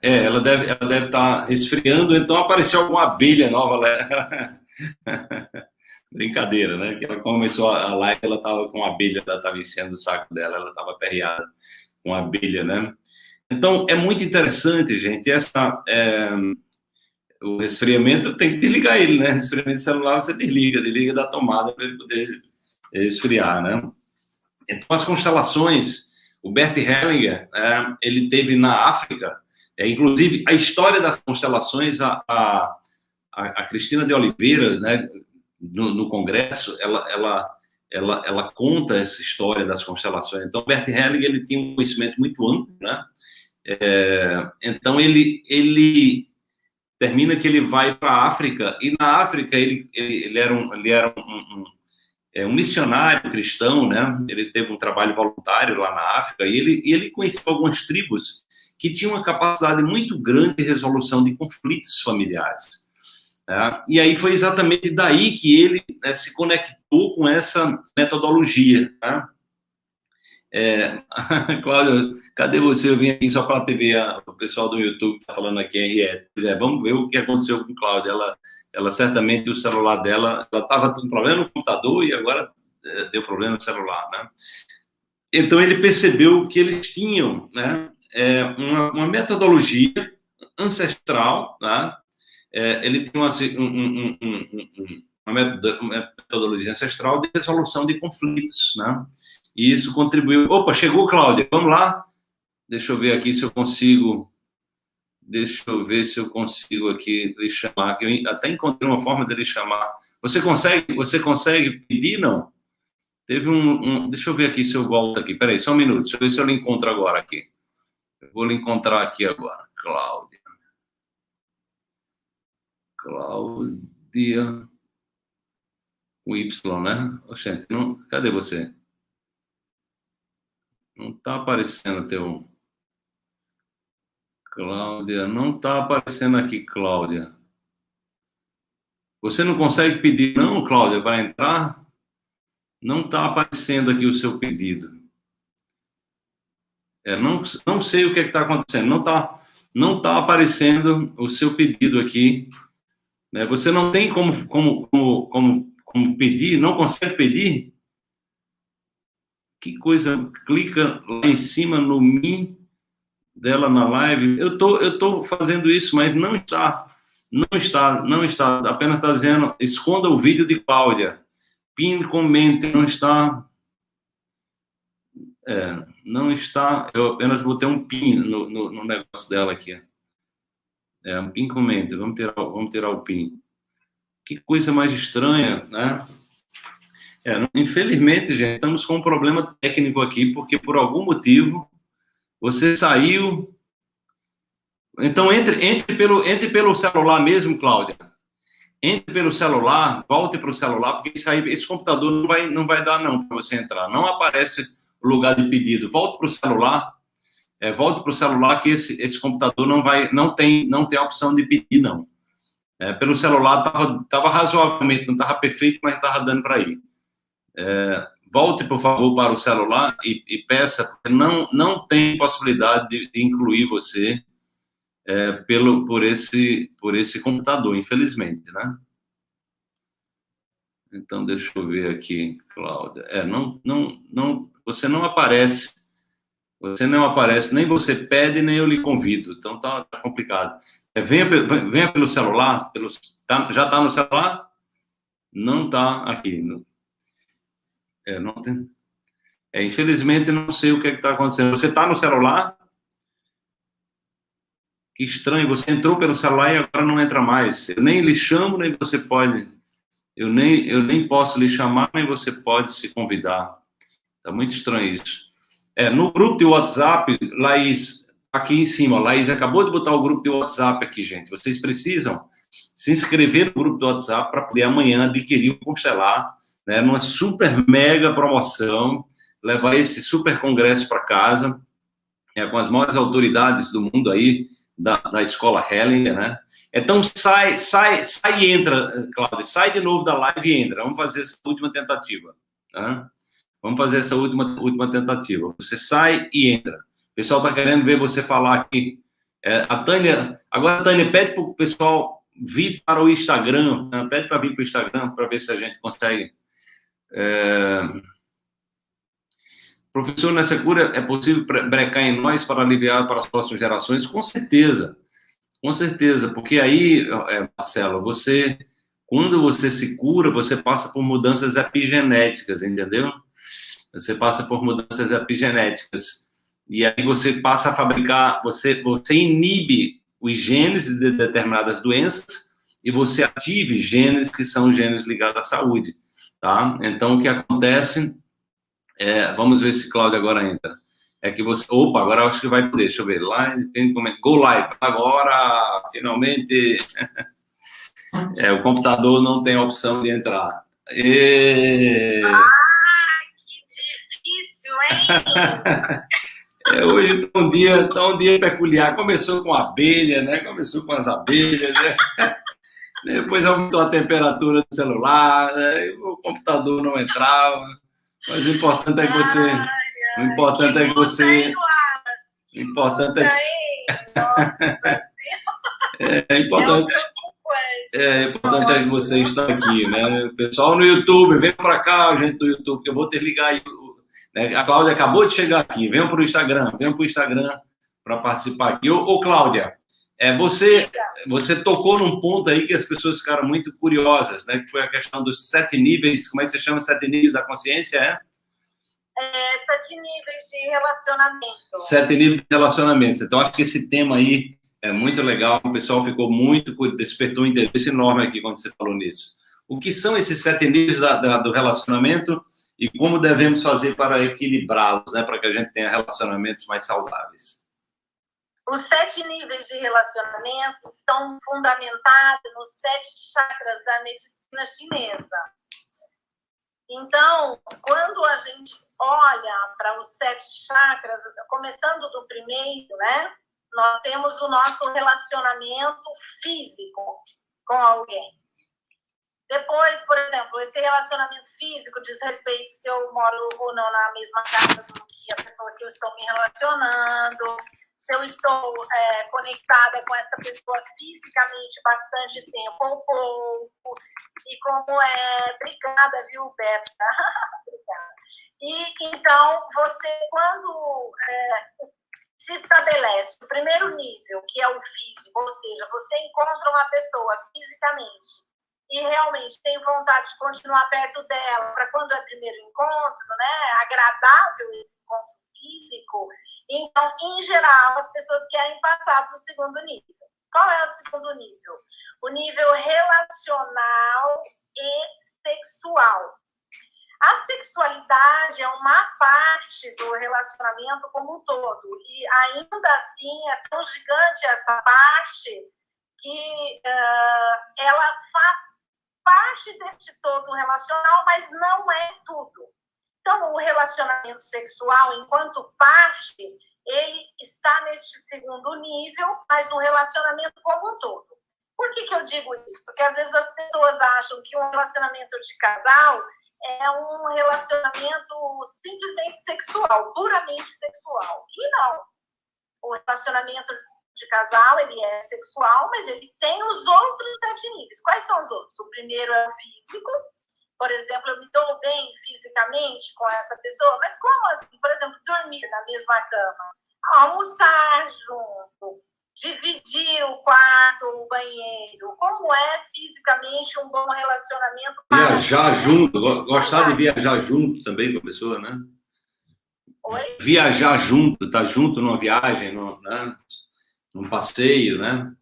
Ela deve estar resfriando, então apareceu alguma abelha nova lá. Brincadeira, né? Que ela começou a live, ela estava com a abelha, ela estava enchendo o saco dela, ela estava aperreada com a abelha, né? Então, é muito interessante, gente, o resfriamento, tem que desligar ele, né? Resfriamento celular, você desliga da tomada para ele poder esfriar, né? Então, as constelações, o Bert Hellinger, ele teve na África, inclusive, a história das constelações, a Cristina de Oliveira, né, no Congresso, ela conta essa história das constelações. Então, o Bert Hellinger, ele tinha um conhecimento muito amplo, né? Então, ele termina que ele vai para a África, e na África ele era um missionário cristão, né? Ele teve um trabalho voluntário lá na África, e ele conheceu algumas tribos que tinham uma capacidade muito grande de resolução de conflitos familiares. Né? E aí foi exatamente daí que ele se conectou com essa metodologia. Né? Cláudio, cadê você? Eu vim aqui só para a TV, o pessoal do YouTube está falando aqui, vamos ver o que aconteceu com Cláudia. Ela certamente, o celular dela, ela estava com problema no computador e agora deu problema no celular, né? Então, ele percebeu que eles tinham, né, uma metodologia ancestral, né? Ele tem uma metodologia ancestral de resolução de conflitos, né? E isso contribuiu... Opa, chegou, Cláudia, vamos lá? Deixa eu ver aqui se eu consigo... aqui lhe chamar. Eu até encontrei uma forma de lhe chamar. Você consegue pedir, não? Teve deixa eu ver aqui se eu volto aqui. Peraí, só um minuto. Deixa eu ver se eu lhe encontro agora aqui. Eu vou lhe encontrar aqui agora. Cláudia. Com Y, né? Oxente, não... Cadê você? Não está aparecendo teu... Cláudia, não está aparecendo aqui, Cláudia. Você não consegue pedir, não, Cláudia, para entrar? Não está aparecendo aqui o seu pedido. Não sei o que está acontecendo. Não tá aparecendo o seu pedido aqui. Né? Você não tem como pedir? Não consegue pedir? Que coisa, clica lá em cima no mim dela na live. Eu tô fazendo isso, mas não está, apenas está dizendo, esconda o vídeo de Cláudia, pin, comente, não está, eu apenas botei um pin no negócio dela aqui. Um pin, comente, vamos tirar o pin. Que coisa mais estranha, né? Infelizmente, gente, estamos com um problema técnico aqui, porque por algum motivo você saiu. Então, entre pelo celular mesmo, Cláudia. Entre pelo celular, volte para o celular, porque esse computador não vai dar não para você entrar. Não aparece o lugar de pedido. Volte para o celular. Volte para o celular que esse computador não tem a opção de pedir, não. Pelo celular estava razoavelmente, não estava perfeito, mas estava dando para ir. Volte, por favor, para o celular e peça, porque não tem possibilidade de incluir você por esse computador, infelizmente, né? Então, deixa eu ver aqui, Cláudia. Você não aparece. Você não aparece, nem você pede, nem eu lhe convido. Então, tá complicado. Venha pelo celular. Já está no celular? Não está aqui. Não tem. Infelizmente, não sei o que está acontecendo. Você está no celular? Que estranho, você entrou pelo celular e agora não entra mais. Eu nem lhe chamo, nem você pode. Eu nem posso lhe chamar, nem você pode se convidar. Está muito estranho isso. No grupo de WhatsApp, Laís, aqui em cima, Laís acabou de botar o grupo de WhatsApp aqui, gente. Vocês precisam se inscrever no grupo do WhatsApp para poder amanhã adquirir o Constelar, né, numa super mega promoção, levar esse super congresso para casa, com as maiores autoridades do mundo aí, da escola Hellinger, né? Então, sai e entra, Cláudia, sai de novo da live e entra. Vamos fazer essa última tentativa, né? Vamos fazer essa última tentativa. Você sai e entra. O pessoal está querendo ver você falar aqui. Agora a Tânia pede para o pessoal vir para o Instagram, né? Pede para vir para o Instagram para ver se a gente consegue. Professor, nessa cura é possível brecar em nós para aliviar para as próximas gerações? Com certeza, porque aí, Marcelo, quando você se cura, você passa por mudanças epigenéticas, entendeu? Você passa por mudanças epigenéticas, e aí você passa a fabricar, você inibe os genes de determinadas doenças, e você ativa genes que são genes ligados à saúde, tá? Então, o que acontece... vamos ver se Cláudia agora entra. é que você... Opa, agora acho que vai poder. Deixa eu ver. Live, go live. Agora, finalmente... o computador não tem a opção de entrar. E... Que difícil, hein? Hoje tá um dia peculiar. Começou com abelha, né? Começou com as abelhas, né? Depois aumentou a temperatura do celular, né? O computador não entrava. Mas o importante é que você... O importante é que você... O importante é que... É importante é que você está aqui, né? Pessoal no YouTube, vem para cá, gente do YouTube, que eu vou ter que ligar aí. Né? A Cláudia acabou de chegar aqui. Venham para o Instagram para participar aqui. Ô, Cláudia, você tocou num ponto aí que as pessoas ficaram muito curiosas, né? Que foi a questão dos 7 níveis, como é que você chama? 7 níveis da consciência, 7 níveis de relacionamento. 7 níveis de relacionamentos. Então, acho que esse tema aí é muito legal. O pessoal ficou despertou um interesse enorme aqui quando você falou nisso. O que são esses 7 níveis do relacionamento e como devemos fazer para equilibrá-los, né? Para que a gente tenha relacionamentos mais saudáveis. Os 7 níveis de relacionamentos estão fundamentados nos 7 chakras da medicina chinesa. Então, quando a gente olha para os 7 chakras, começando do primeiro, né? Nós temos o nosso relacionamento físico com alguém. Depois, por exemplo, esse relacionamento físico diz respeito se eu moro ou não na mesma casa do que a pessoa que eu estou me relacionando, se eu estou conectada com essa pessoa fisicamente bastante tempo ou pouco, e como Obrigada, viu, Beta? Obrigada. E, então, você, quando se estabelece o primeiro nível, que é o físico, ou seja, você encontra uma pessoa fisicamente e realmente tem vontade de continuar perto dela, para quando é primeiro encontro, né, agradável esse encontro físico, então, em geral, as pessoas querem passar para o segundo nível. Qual é o segundo nível? O nível relacional e sexual. A sexualidade é uma parte do relacionamento como um todo, e ainda assim é tão gigante essa parte que ela faz parte deste todo relacional, mas não é tudo. Então, o relacionamento sexual, enquanto parte, ele está neste segundo nível, mas no relacionamento como um todo. Por que eu digo isso? Porque às vezes as pessoas acham que um relacionamento de casal é um relacionamento simplesmente sexual, puramente sexual. E não. O relacionamento de casal, ele é sexual, mas ele tem os outros 7 níveis. Quais são os outros? O primeiro é o físico. Por exemplo, eu me dou bem fisicamente com essa pessoa, mas como assim? Por exemplo, dormir na mesma cama, almoçar junto, dividir o quarto ou o banheiro. Como é fisicamente um bom relacionamento? Viajar junto, gostar de viajar junto também com a pessoa, né? Oi? Viajar junto, estar junto numa viagem, num passeio, né?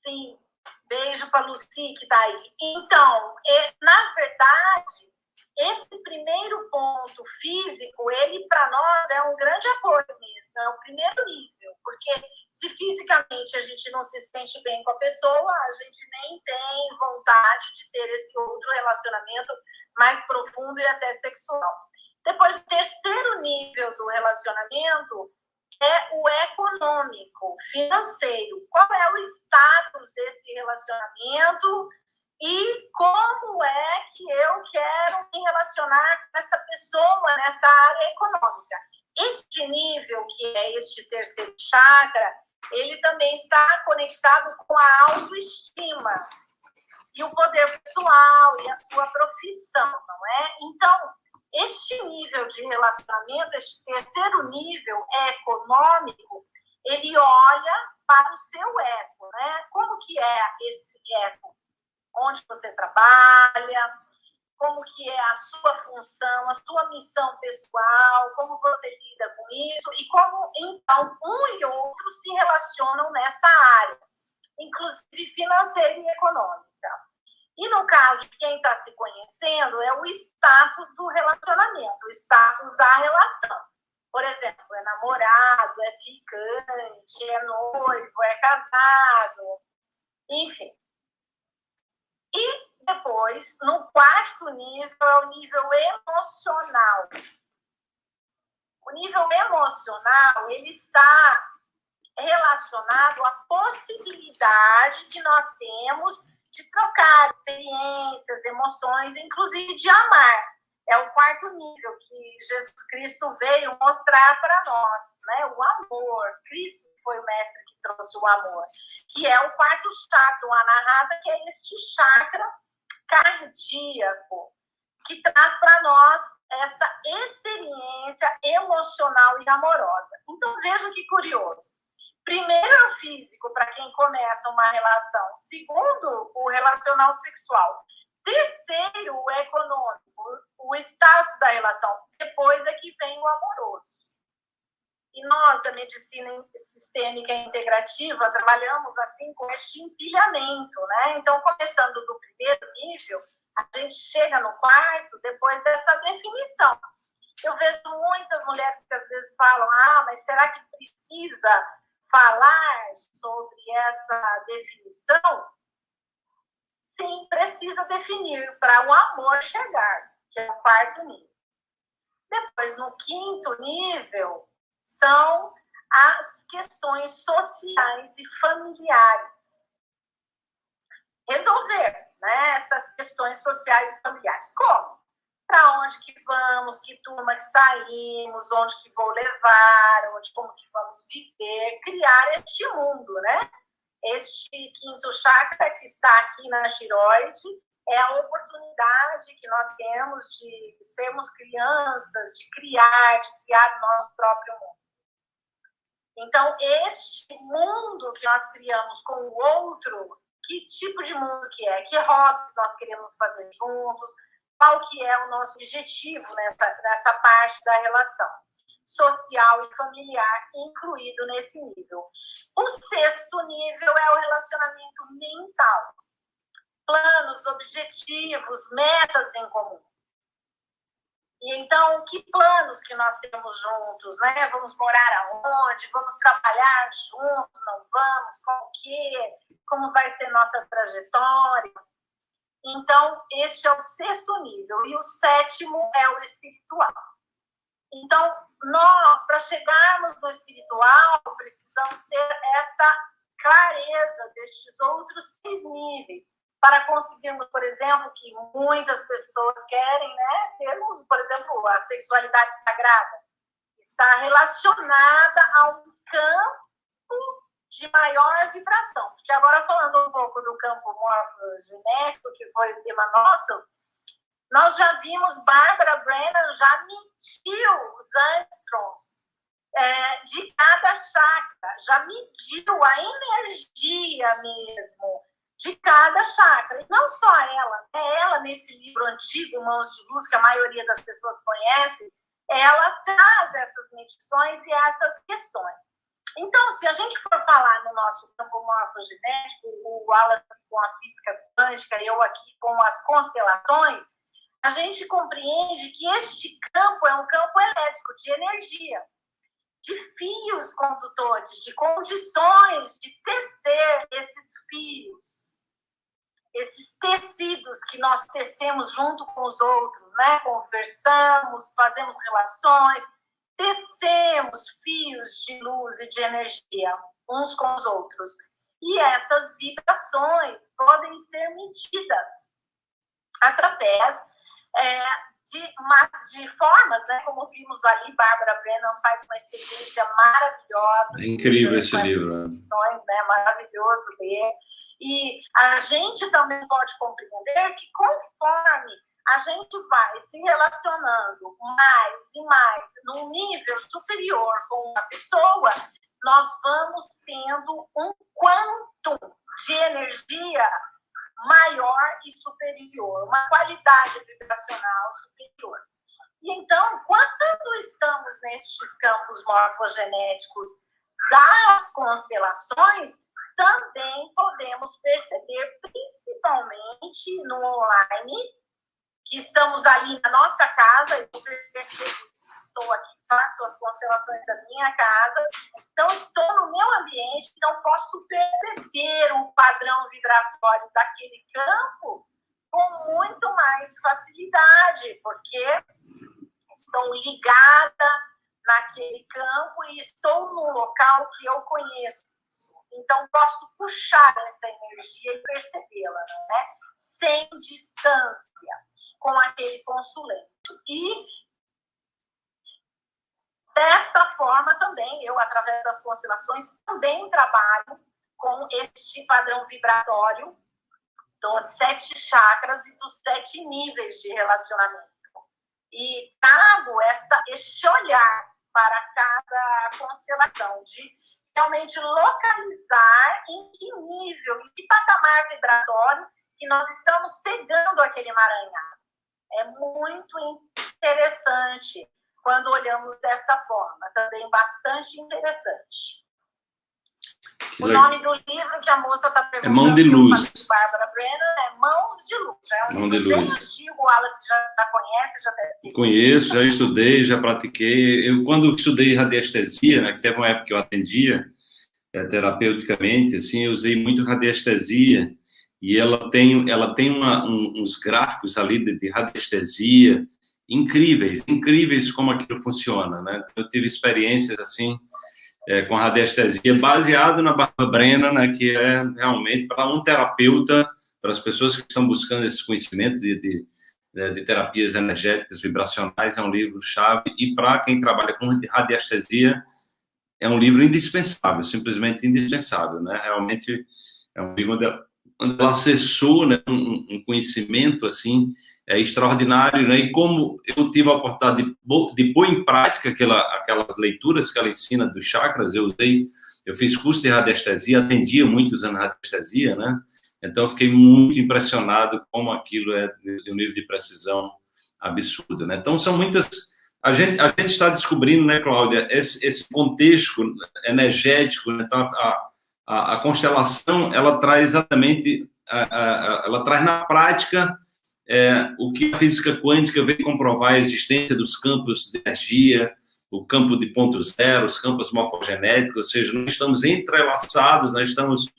Sim. Beijo para a Lucy, que está aí. Então, na verdade, esse primeiro ponto físico, ele para nós é um grande apoio mesmo, é o primeiro nível, porque se fisicamente a gente não se sente bem com a pessoa, a gente nem tem vontade de ter esse outro relacionamento mais profundo e até sexual. Depois, o terceiro nível do relacionamento é o econômico, financeiro. Qual é o status desse relacionamento e como é que eu quero me relacionar com essa pessoa nessa área econômica. Este nível, que é este terceiro chakra, ele também está conectado com a autoestima e o poder pessoal e a sua profissão, não é? Então, este nível de relacionamento, este terceiro nível econômico, ele olha para o seu ego, né? Como que é esse ego? Onde você trabalha, como que é a sua função, a sua missão pessoal, como você lida com isso e como, então, um e outro se relacionam nessa área, inclusive financeira e econômica. E no caso de quem está se conhecendo, é o status do relacionamento, o status da relação. Por exemplo, é namorado, é ficante, é noivo, é casado, enfim. E depois, no quarto nível, é o nível emocional. O nível emocional, ele está relacionado à possibilidade que nós temos de trocar experiências, emoções, inclusive de amar. É o quarto nível que Jesus Cristo veio mostrar para nós, né? O amor. Cristo foi o mestre que trouxe o amor, que é o quarto chakra, o anahata, que é este chakra cardíaco, que traz para nós essa experiência emocional e amorosa. Então, veja que curioso. Primeiro é o físico, para quem começa uma relação. Segundo, o relacional sexual. Terceiro, o econômico, o status da relação. Depois é que vem o amoroso. E nós, da medicina sistêmica integrativa, trabalhamos assim com este empilhamento, né? Então, começando do primeiro nível, a gente chega no quarto depois dessa definição. Eu vejo muitas mulheres que às vezes falam, mas será que precisa falar sobre essa definição? Sim, precisa definir para o amor chegar, que é o quarto nível. Depois, no quinto nível, são as questões sociais e familiares. Resolver, né, essas questões sociais e familiares. Como? Para onde que vamos, que turma que saímos, onde que vou levar, como que vamos viver, criar este mundo, né? Este quinto chakra que está aqui na tireoide é a oportunidade que nós temos de sermos crianças, de criar o nosso próprio mundo. Então, este mundo que nós criamos com o outro, que tipo de mundo que é? Que hobbies nós queremos fazer juntos? Qual que é o nosso objetivo nessa parte da relação social e familiar incluído nesse nível? O sexto nível é o relacionamento mental. Planos, objetivos, metas em comum. E então, que planos que nós temos juntos, né? Vamos morar aonde? Vamos trabalhar juntos? Não vamos? Como que? Como vai ser nossa trajetória? Então, este é o sexto nível. E o sétimo é o espiritual. Então, nós, para chegarmos no espiritual, precisamos ter essa clareza destes outros 6 níveis, para conseguirmos, por exemplo, que muitas pessoas querem, né, termos, por exemplo, a sexualidade sagrada, está relacionada a um campo de maior vibração. Porque agora, falando um pouco do campo morfogenético, que foi o tema nosso, nós já vimos, Barbara Brennan já mediu os angstroms de cada chakra, já mediu a energia mesmo de cada chakra. E não só ela, né? Ela, nesse livro antigo, Mãos de Luz, que a maioria das pessoas conhece, ela traz essas medições e essas questões. Então, se a gente for falar no nosso campo morfogenético, o Wallace com a física quântica, eu aqui com as constelações, a gente compreende que este campo é um campo elétrico, de energia, de fios condutores, de condições de tecer esses fios, esses tecidos que nós tecemos junto com os outros, né? Conversamos, fazemos relações, tecemos fios de luz e de energia uns com os outros. E essas vibrações podem ser medidas através de formas, né? Como vimos ali, Barbara Brennan faz uma experiência maravilhosa. É incrível esse livro. Né? Maravilhoso ler. E a gente também pode compreender que conforme a gente vai se relacionando mais e mais num nível superior com uma pessoa, nós vamos tendo um quantum de energia maior e superior, uma qualidade vibracional superior. E então, quando estamos nestes campos morfogenéticos das constelações, também podemos perceber, principalmente no online, que estamos ali na nossa casa, eu percebo isso, estou aqui, faço as constelações da minha casa, então estou no meu ambiente, então posso perceber o padrão vibratório daquele campo com muito mais facilidade, porque estou ligada naquele campo e estou num local que eu conheço. Então, posso puxar essa energia e percebê-la, né? Sem distância, com aquele consulente. E, desta forma, também, eu, através das constelações, também trabalho com este padrão vibratório dos 7 chakras e dos 7 níveis de relacionamento. E trago este olhar para cada constelação, de realmente localizar em que nível, em que patamar vibratório que nós estamos pegando aquele emaranhado. É muito interessante quando olhamos desta forma, também bastante interessante. O nome do livro que a moça está perguntando, Mão de Luz. Bárbara Brennan, é Mãos de Luz. É um livro bem antigo, o Wallace já conhece, já deve ter. Conheço, já estudei, já pratiquei. Eu, quando estudei radiestesia, né, que teve uma época que eu atendia terapeuticamente, assim, eu usei muito radiestesia, e ela tem uns gráficos ali de radiestesia incríveis como aquilo funciona, né? Eu tive experiências, assim, com radiestesia, baseado na Bárbara Brennan, né, que é realmente para um terapeuta, para as pessoas que estão buscando esse conhecimento de terapias energéticas vibracionais, é um livro-chave, e para quem trabalha com radiestesia, é um livro indispensável, simplesmente indispensável, né? Realmente é um livro onde ela acessou, né, um conhecimento, assim, extraordinário, né? E como eu tive a oportunidade de pôr em prática aquelas leituras que ela ensina dos chakras, eu fiz curso de radiestesia, atendia muitos anos radiestesia, né? Então eu fiquei muito impressionado como aquilo é de um nível de precisão absurdo, né? Então são muitas... A gente está descobrindo, né, Cláudia, esse contexto energético, né? Então, a constelação, ela traz exatamente, ela traz na prática o que a física quântica vem comprovar a existência dos campos de energia, o campo de ponto zero, os campos morfogenéticos, ou seja, nós estamos entrelaçados, nós estamos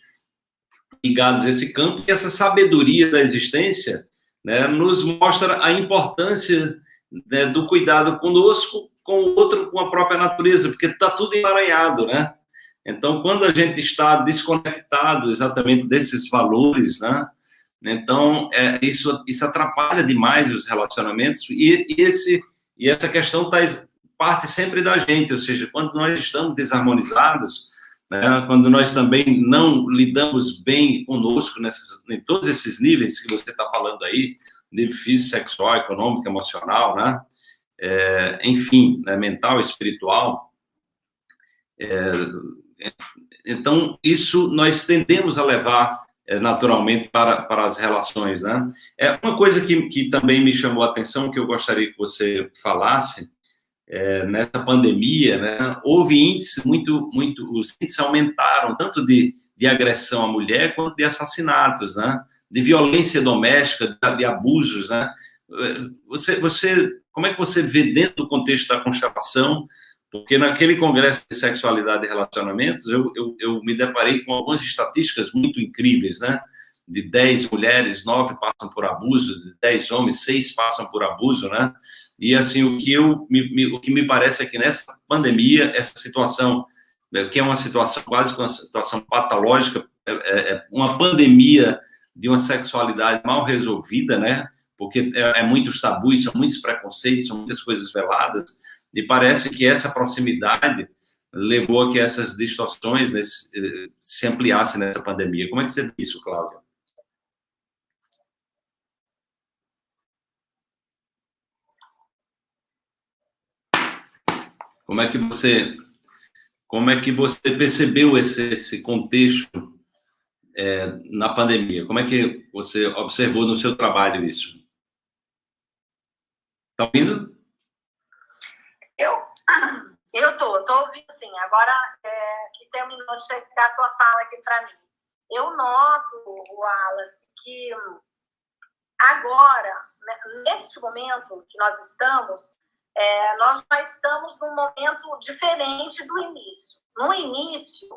ligados a esse campo, e essa sabedoria da existência, né, nos mostra a importância, né, do cuidado conosco, com o outro, com a própria natureza, porque está tudo emaranhado, né? Então, quando a gente está desconectado exatamente desses valores, né? Então, isso atrapalha demais os relacionamentos, e essa questão parte sempre da gente, ou seja, quando nós estamos desarmonizados, né, quando nós também não lidamos bem conosco em todos esses níveis que você está falando aí, nível físico, sexual, econômico, emocional, né? Enfim, né, mental, espiritual. Então, isso nós tendemos a levar naturalmente para as relações, né? Uma coisa que também me chamou a atenção, que eu gostaria que você falasse, nessa pandemia, né, houve índices os índices aumentaram, tanto de agressão à mulher, quanto de assassinatos, né, de violência doméstica, de abusos, né? Como é que você vê dentro do contexto da constelação? Porque naquele congresso de sexualidade e relacionamentos, eu me deparei com algumas estatísticas muito incríveis, né? De 10 mulheres, 9 passam por abuso, de 10 homens, 6 passam por abuso, né? E, assim, o que me parece é que nessa pandemia, essa situação, que é uma situação quase uma situação patológica, uma pandemia de uma sexualidade mal resolvida, né? Porque muitos tabus, são muitos preconceitos, são muitas coisas veladas, e parece que essa proximidade levou a que essas distorções se ampliassem nessa pandemia. Como é que você vê isso, Cláudia? Como é que você percebeu esse contexto na pandemia? Como é que você observou no seu trabalho isso? Está ouvindo? Eu tô ouvindo, sim. Agora que terminou de chegar a sua fala aqui para mim. Eu noto, Wallace, que Agora, né, neste momento que nós já estamos num momento diferente do início. No início,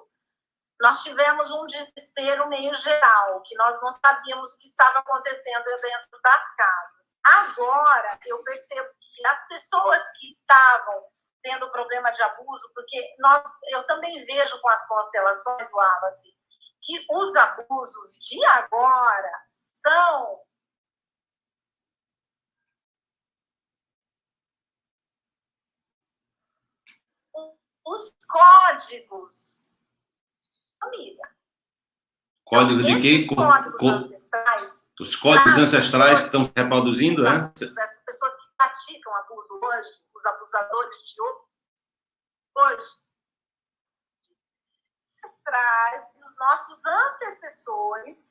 nós tivemos um desespero meio geral, que nós não sabíamos o que estava acontecendo dentro das casas. Agora, eu percebo que as pessoas que estavam tendo problema de abuso, porque eu também vejo com as constelações, Wallace, que os abusos de agora são os códigos, amiga. Código de quê? Códigos ancestrais. Os códigos ancestrais que estão se reproduzindo, né? Essas pessoas que praticam abuso hoje, os abusadores de hoje, ancestrais, os nossos antecessores,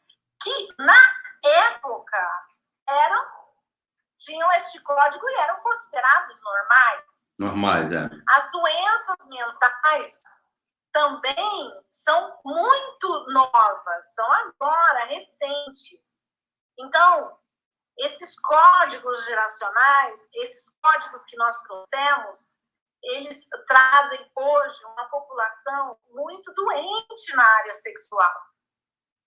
que na época tinham este código e eram considerados normais. Normais, é. As doenças mentais também são muito novas, são agora, recentes. Então, esses códigos geracionais, esses códigos que nós trouxemos, eles trazem hoje uma população muito doente na área sexual.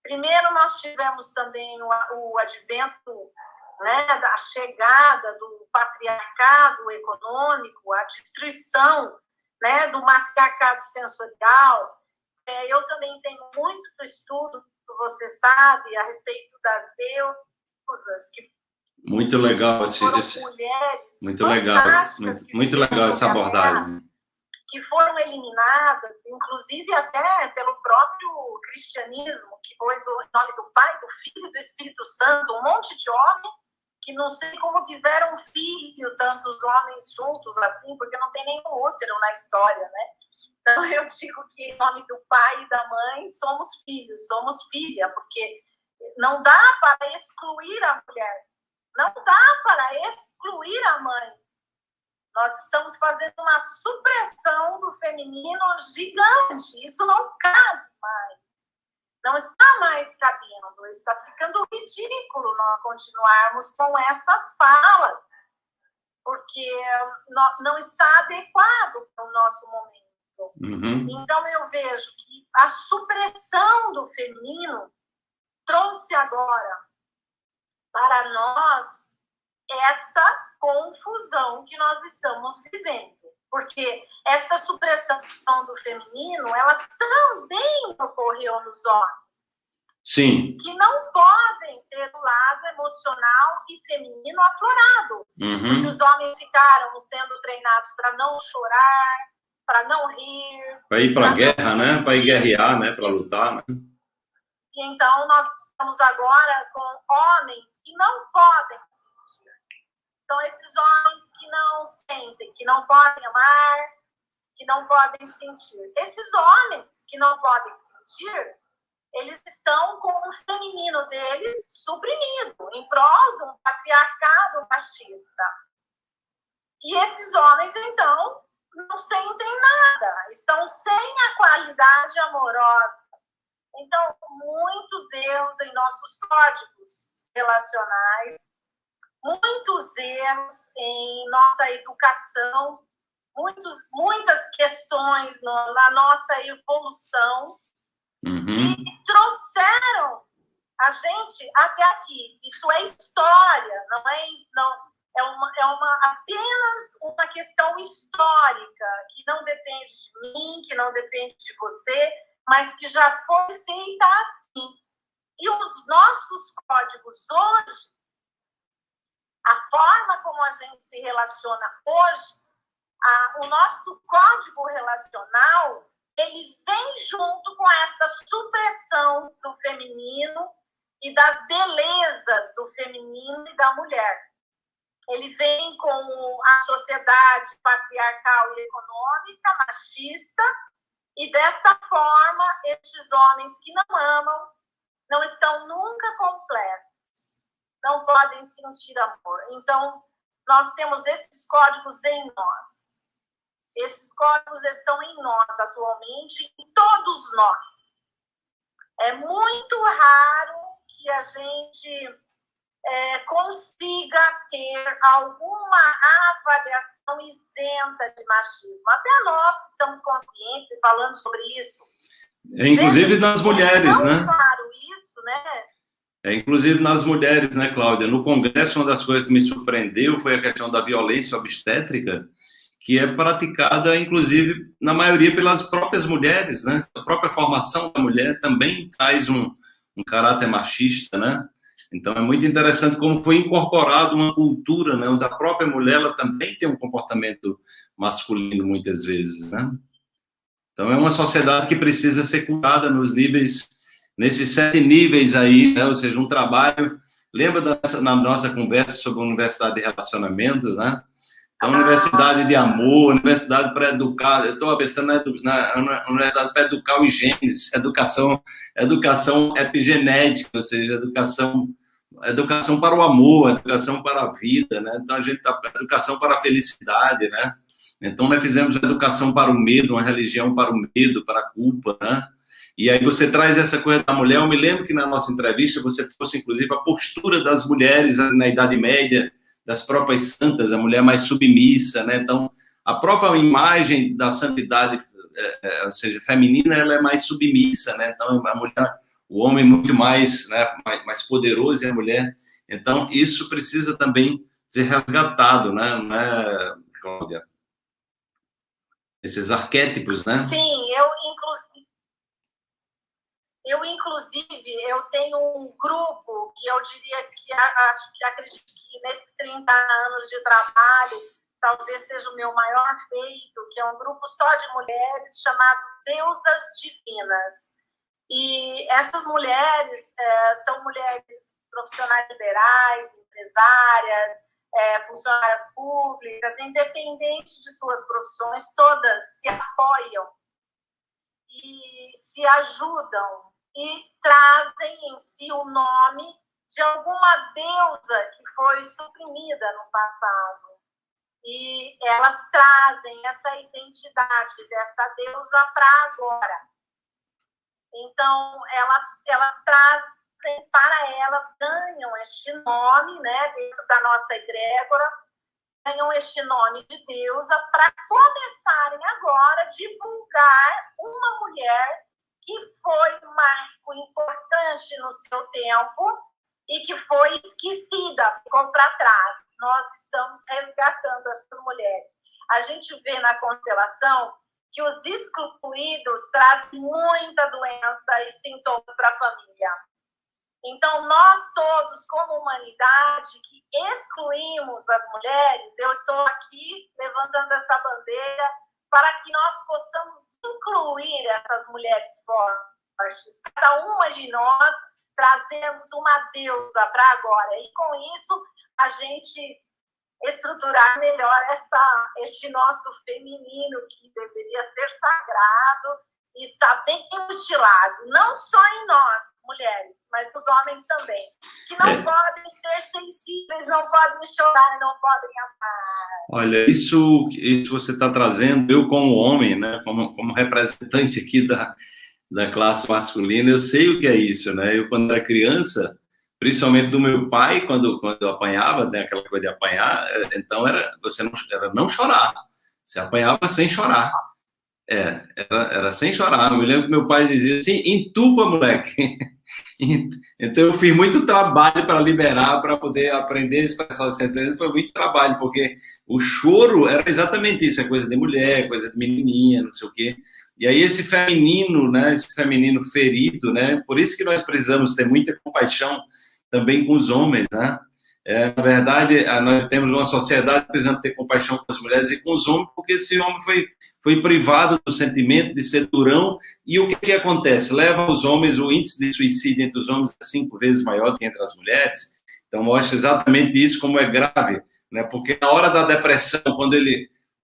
Primeiro, nós tivemos também o advento, né, da chegada do patriarcado econômico, a destruição, né, do matriarcado sensorial. Eu também tenho muito estudo, você sabe, a respeito das deusas que muito legal mulheres muito legal essa abordagem, que foram eliminadas, inclusive até pelo próprio cristianismo, que pôs o nome do Pai, do Filho e do Espírito Santo, um monte de homens que não sei como tiveram filho, tantos homens juntos assim, porque não tem nenhum útero na história, né? Então eu digo que em nome do pai e da mãe somos filhos, somos filha, porque não dá para excluir a mulher, não dá para excluir a mãe. Nós estamos fazendo uma supressão do feminino gigante, isso não cabe mais. Não está mais cabendo, está ficando ridículo nós continuarmos com estas falas, porque não está adequado para o nosso momento. Uhum. Então, eu vejo que a supressão do feminino trouxe agora para nós esta confusão que nós estamos vivendo. Porque esta supressão do feminino, ela também ocorreu nos homens. Sim. Que não podem ter o lado emocional e feminino aflorado. Uhum. Porque os homens ficaram sendo treinados para não chorar, para não rir. Para ir para a guerra, né? Para ir guerrear, né? Para lutar, né? E então nós estamos agora com homens que não podem sentir. São esses homens que não sentem, que não podem amar, que não podem sentir. Esses homens que não podem sentir, eles estão com o feminino deles suprimido, em prol de um patriarcado machista. E esses homens, então, não sentem nada, estão sem a qualidade amorosa. Então, muitos erros em nossos códigos relacionais, muitos erros em nossa educação, muitas questões na nossa evolução, que trouxeram a gente até aqui. Isso é história, apenas uma questão histórica, que não depende de mim, que não depende de você, mas que já foi feita assim. E os nossos códigos hoje, a forma como a gente se relaciona hoje, o nosso código relacional, ele vem junto com essa supressão do feminino e das belezas do feminino e da mulher. Ele vem com a sociedade patriarcal e econômica, machista, e dessa forma, estes homens que não amam, não estão nunca completos, não podem sentir amor. Então, nós temos esses códigos em nós. Esses códigos estão em nós atualmente, em todos nós. É muito raro que a gente consiga ter alguma avaliação isenta de machismo. Até nós que estamos conscientes e falando sobre isso. Inclusive nas mulheres, né? Claro isso, né? Inclusive nas mulheres, né, Cláudia? No Congresso, uma das coisas que me surpreendeu foi a questão da violência obstétrica, que é praticada, inclusive, na maioria pelas próprias mulheres, né? A própria formação da mulher também traz um caráter machista, né? Então, é muito interessante como foi incorporado uma cultura, né? Onde a própria mulher, ela também tem um comportamento masculino, muitas vezes, né? Então, é uma sociedade que precisa ser curada nos níveis, nesses 7 níveis aí, né? Ou seja, um trabalho... Lembra na nossa conversa sobre a Universidade de Relacionamentos, né? Então, universidade de amor, universidade para educar, eu estou pensando na universidade para educar os genes, educação epigenética, ou seja, educação para o amor, educação para a vida, né? Então, a gente está educação para a felicidade, né? Então, nós fizemos educação para o medo, uma religião para o medo, para a culpa, né? E aí você traz essa coisa da mulher. Eu me lembro que na nossa entrevista você trouxe, inclusive, a postura das mulheres na Idade Média, das próprias santas, a mulher mais submissa, né? Então, a própria imagem da santidade, ou seja, feminina, ela é mais submissa, né? Então, a mulher, o homem muito mais, né, mais poderoso e a mulher. Então, isso precisa também ser resgatado, né? Não é, Cláudia? Esses arquétipos, né? Sim, eu tenho um grupo que eu diria que acredito que nesses 30 anos de trabalho, talvez seja o meu maior feito, que é um grupo só de mulheres chamado Deusas Divinas. E essas mulheres são mulheres profissionais liberais, empresárias, funcionárias públicas, independente de suas profissões, todas se apoiam e se ajudam e trazem em si o nome de alguma deusa que foi suprimida no passado. E elas trazem essa identidade dessa deusa para agora. Então, elas trazem para elas, ganham este nome, né, dentro da nossa egrégora, ganham este nome de deusa para começarem agora a divulgar uma mulher que foi um marco importante no seu tempo e que foi esquecida, ficou para trás. Nós estamos resgatando essas mulheres. A gente vê na constelação que os excluídos trazem muita doença e sintomas para a família. Então, nós todos, como humanidade, que excluímos as mulheres, eu estou aqui levantando essa bandeira para que nós possamos incluir essas mulheres fortes. Cada uma de nós trazemos uma deusa para agora. E com isso, a gente estruturar melhor este nosso feminino, que deveria ser sagrado e está bem mutilado, não só em nós, mulheres, mas nos homens também, que não podem ser sensíveis, não podem chorar, não podem amar. Olha, isso você está trazendo, eu como homem, né, como representante aqui da classe masculina, eu sei o que é isso, né? Eu, quando era criança, principalmente do meu pai, quando eu apanhava, né, aquela coisa de apanhar, então era não chorar, você apanhava sem chorar. Era sem chorar. Eu me lembro que meu pai dizia assim, entupa, moleque. Então eu fiz muito trabalho para liberar, para poder aprender a expressar o sentimento. Foi muito trabalho, porque o choro era exatamente isso, é coisa de mulher, coisa de menininha, não sei o quê. E aí esse feminino, né, esse feminino ferido, né, por isso que nós precisamos ter muita compaixão também com os homens, né? Na verdade, nós temos uma sociedade precisando ter compaixão com as mulheres e com os homens, porque esse homem foi privado do sentimento de ser durão, e o que acontece? Leva os homens, o índice de suicídio entre os homens é 5 vezes maior do que entre as mulheres. Então, mostra exatamente isso, como é grave, né? Porque na hora da depressão,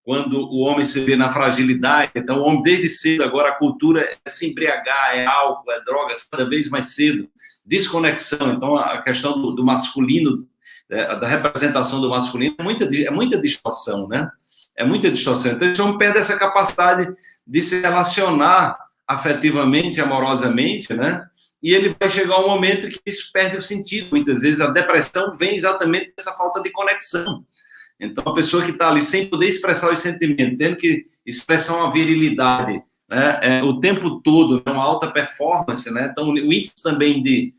quando o homem se vê na fragilidade, então o homem desde cedo, agora a cultura é se embriagar, é álcool, é drogas, cada vez mais cedo, desconexão. Então, a questão do masculino, da representação do masculino, é muita distorção, né? É muita distorção. Então, eles vão perder essa capacidade de se relacionar afetivamente, amorosamente, né? e ele vai chegar um momento que isso perde o sentido. Muitas vezes a depressão vem exatamente dessa falta de conexão. Então, a pessoa que está ali sem poder expressar os sentimentos, tendo que expressar uma virilidade, né, o tempo todo, uma alta performance, né? Então, o índice também de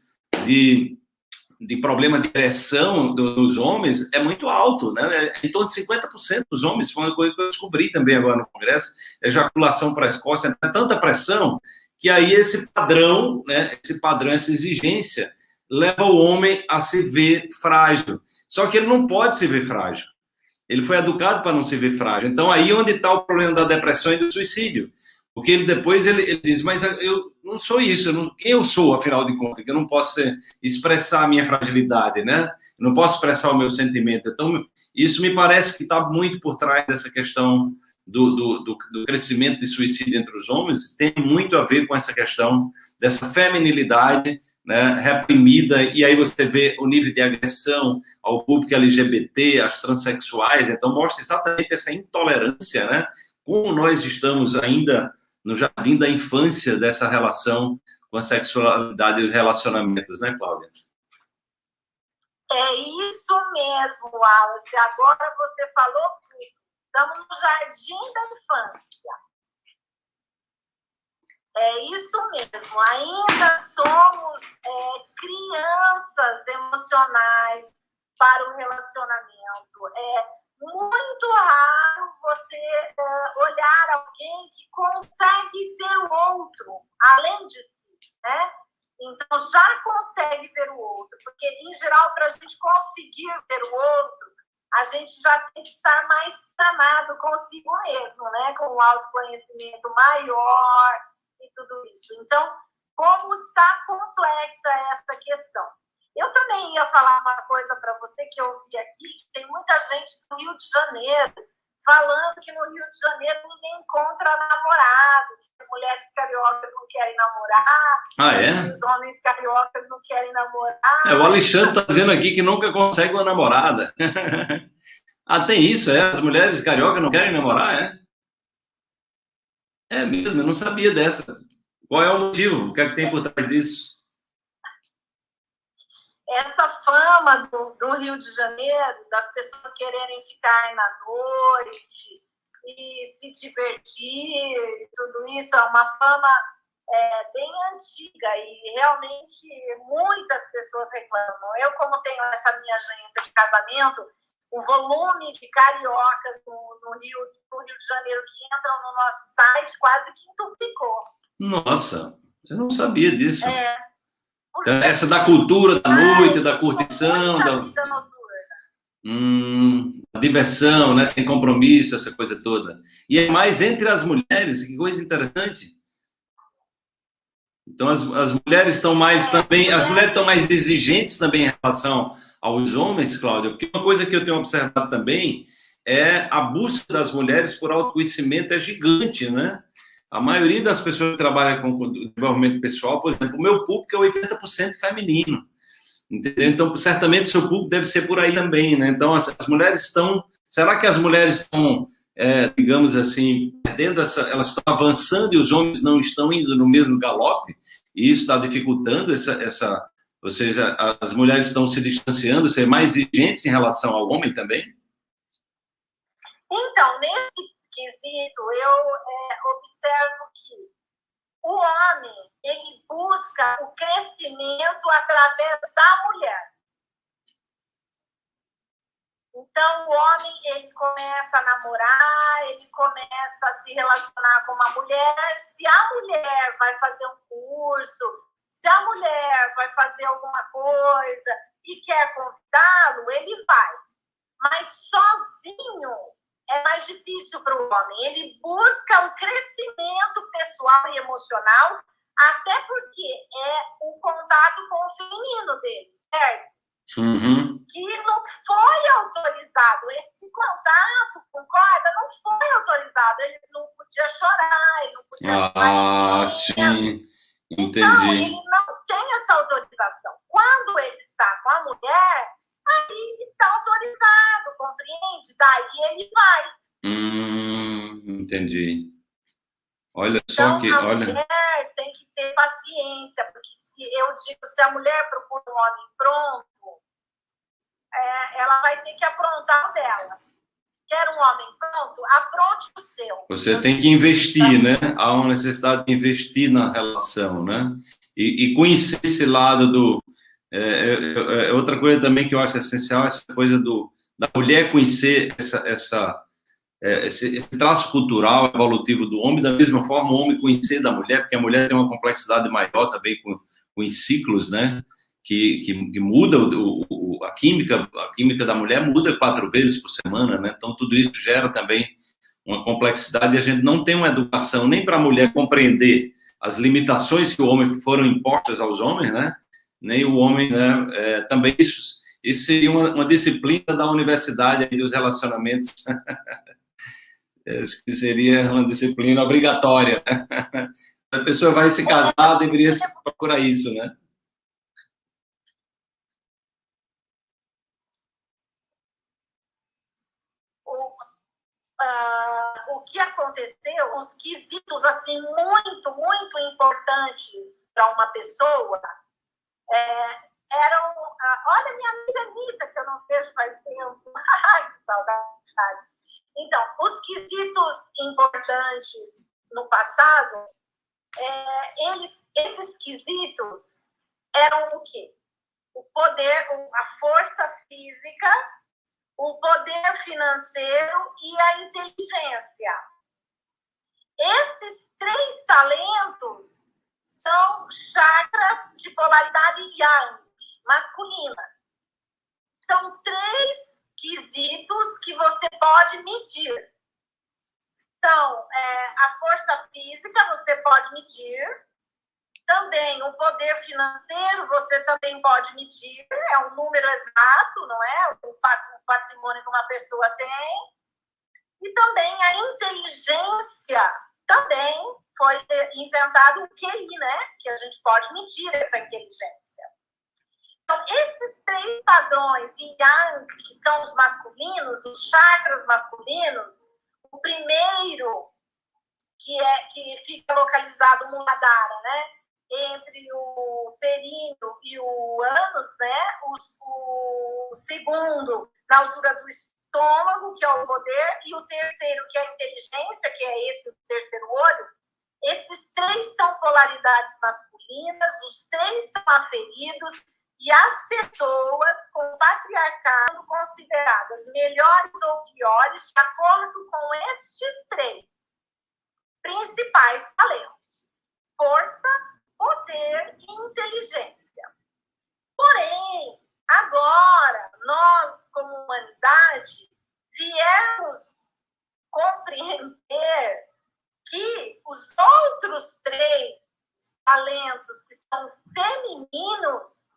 problema de ereção dos homens é muito alto, né? Em torno de 50% dos homens, foi uma coisa que eu descobri também agora no congresso, ejaculação precoce, é tanta pressão, que aí esse padrão, né, essa exigência, leva o homem a se ver frágil. Só que ele não pode se ver frágil. Ele foi educado para não se ver frágil. Então, aí onde está o problema da depressão e do suicídio. Porque ele diz, mas eu não sou isso, quem eu sou, afinal de contas? Que eu não posso expressar a minha fragilidade, né? Eu não posso expressar o meu sentimento. Então, isso me parece que está muito por trás dessa questão do crescimento de suicídio entre os homens, tem muito a ver com essa questão dessa feminilidade, né, reprimida, e aí você vê o nível de agressão ao público LGBT, às transexuais, então mostra exatamente essa intolerância, né, como nós estamos ainda no jardim da infância dessa relação com a sexualidade e os relacionamentos, né, Cláudia? É isso mesmo, Wallace. Agora você falou tudo. Estamos no jardim da infância. É isso mesmo. Ainda somos crianças emocionais para o relacionamento. É muito raro você olhar alguém que consegue ver o outro, além de si, né? Então, já consegue ver o outro, porque, em geral, para a gente conseguir ver o outro, a gente já tem que estar mais sanado consigo mesmo, né? Com um autoconhecimento maior e tudo isso. Então, como está complexa essa questão? Eu também ia falar uma coisa para você que eu vi aqui, que tem muita gente do Rio de Janeiro falando que no Rio de Janeiro ninguém encontra namorado, que as mulheres cariocas não querem namorar, que os homens cariocas não querem namorar. O Alexandre está dizendo aqui que nunca consegue uma namorada. Tem isso, as mulheres cariocas não querem namorar, É mesmo, eu não sabia dessa. Qual é o motivo? O que é que tem por trás disso? Essa fama do Rio de Janeiro, das pessoas quererem ficar na noite e se divertir, tudo isso é uma fama bem antiga e realmente muitas pessoas reclamam. Eu, como tenho essa minha agência de casamento, o volume de cariocas no Rio de Janeiro que entram no nosso site quase quintuplicou. Nossa, eu não sabia disso. Então, essa da cultura da noite, da curtição, da vida noturna. A diversão, né, sem compromisso, essa coisa toda. E é mais entre as mulheres, que coisa interessante. Então, as mulheres estão mais também, as mulheres estão mais exigentes também em relação aos homens, Cláudia, porque uma coisa que eu tenho observado também é a busca das mulheres por autoconhecimento é gigante, né? A maioria das pessoas que trabalham com desenvolvimento pessoal, por exemplo, o meu público é 80% feminino, entendeu? Então, certamente, o seu público deve ser por aí também, né? Então, as mulheres estão... Será que as mulheres estão, digamos assim, perdendo elas estão avançando e os homens não estão indo no mesmo galope? E isso está dificultando ou seja, as mulheres estão se distanciando, ser mais exigentes em relação ao homem também? Então, nesse quesito, eu observo que o homem, ele busca o crescimento através da mulher. Então, o homem, ele começa a namorar, ele começa a se relacionar com uma mulher. Se a mulher vai fazer um curso, se a mulher vai fazer alguma coisa e quer convidá-lo, ele vai. Mas sozinho é mais difícil para o homem. Ele busca o crescimento pessoal e emocional, até porque é o contato com o feminino dele, certo? Uhum. Que não foi autorizado. Esse contato, concorda? Não foi autorizado. Ele não podia chorar, ele não podia... Sim, entendi. Então, ele não tem essa autorização. Quando ele está com a mulher, aí está autorizado, compreende? Daí ele vai. Entendi. Olha então, só que... a mulher tem que ter paciência, porque se eu digo, se a mulher procura um homem pronto, ela vai ter que aprontar o dela. Quer um homem pronto? Apronte o seu. Você tem que investir, né? Há uma necessidade de investir na relação, né? E conhecer esse lado do... outra coisa também que eu acho essencial, essa coisa da mulher conhecer esse traço cultural evolutivo do homem, da mesma forma o homem conhecer da mulher, porque a mulher tem uma complexidade maior também com os ciclos, né? Que muda a química da mulher muda 4 vezes por semana, né? Então tudo isso gera também uma complexidade e a gente não tem uma educação nem para a mulher compreender as limitações que o homem foram impostas aos homens, né? Nem o homem, né? Também isso seria uma disciplina da universidade aí dos relacionamentos. Acho que seria uma disciplina obrigatória, né? A pessoa vai se casar, deveria procurar isso, né? O que aconteceu, os quesitos assim muito, muito importantes para uma pessoa eram, olha minha amiga Anitta, que eu não vejo faz tempo, ai que saudade. Então, os quesitos importantes no passado, esses quesitos eram o quê? O poder, a força física, o poder financeiro e a inteligência. Esses 3 talentos são chakras de polaridade yang, masculina. São 3 quesitos que você pode medir. Então, a força física você pode medir. Também o poder financeiro você também pode medir. É um número exato, não é? O patrimônio que uma pessoa tem. E também a inteligência também foi inventado o QI, né? Que a gente pode medir essa inteligência. Então, esses 3 padrões yang, que são os masculinos, os chakras masculinos, o primeiro, que fica localizado no Muladhara, né? Entre o períneo e o ânus, né? O segundo, na altura do estômago, que é o poder, e o terceiro, que é a inteligência, que é esse, o terceiro olho. Esses 3 são polaridades masculinas, os 3 são aferidos, e as pessoas com o patriarcado consideradas melhores ou piores de acordo com estes 3 principais talentos: força, poder e inteligência. Porém, agora, nós, como humanidade, viemos compreender que os outros 3 talentos que são femininos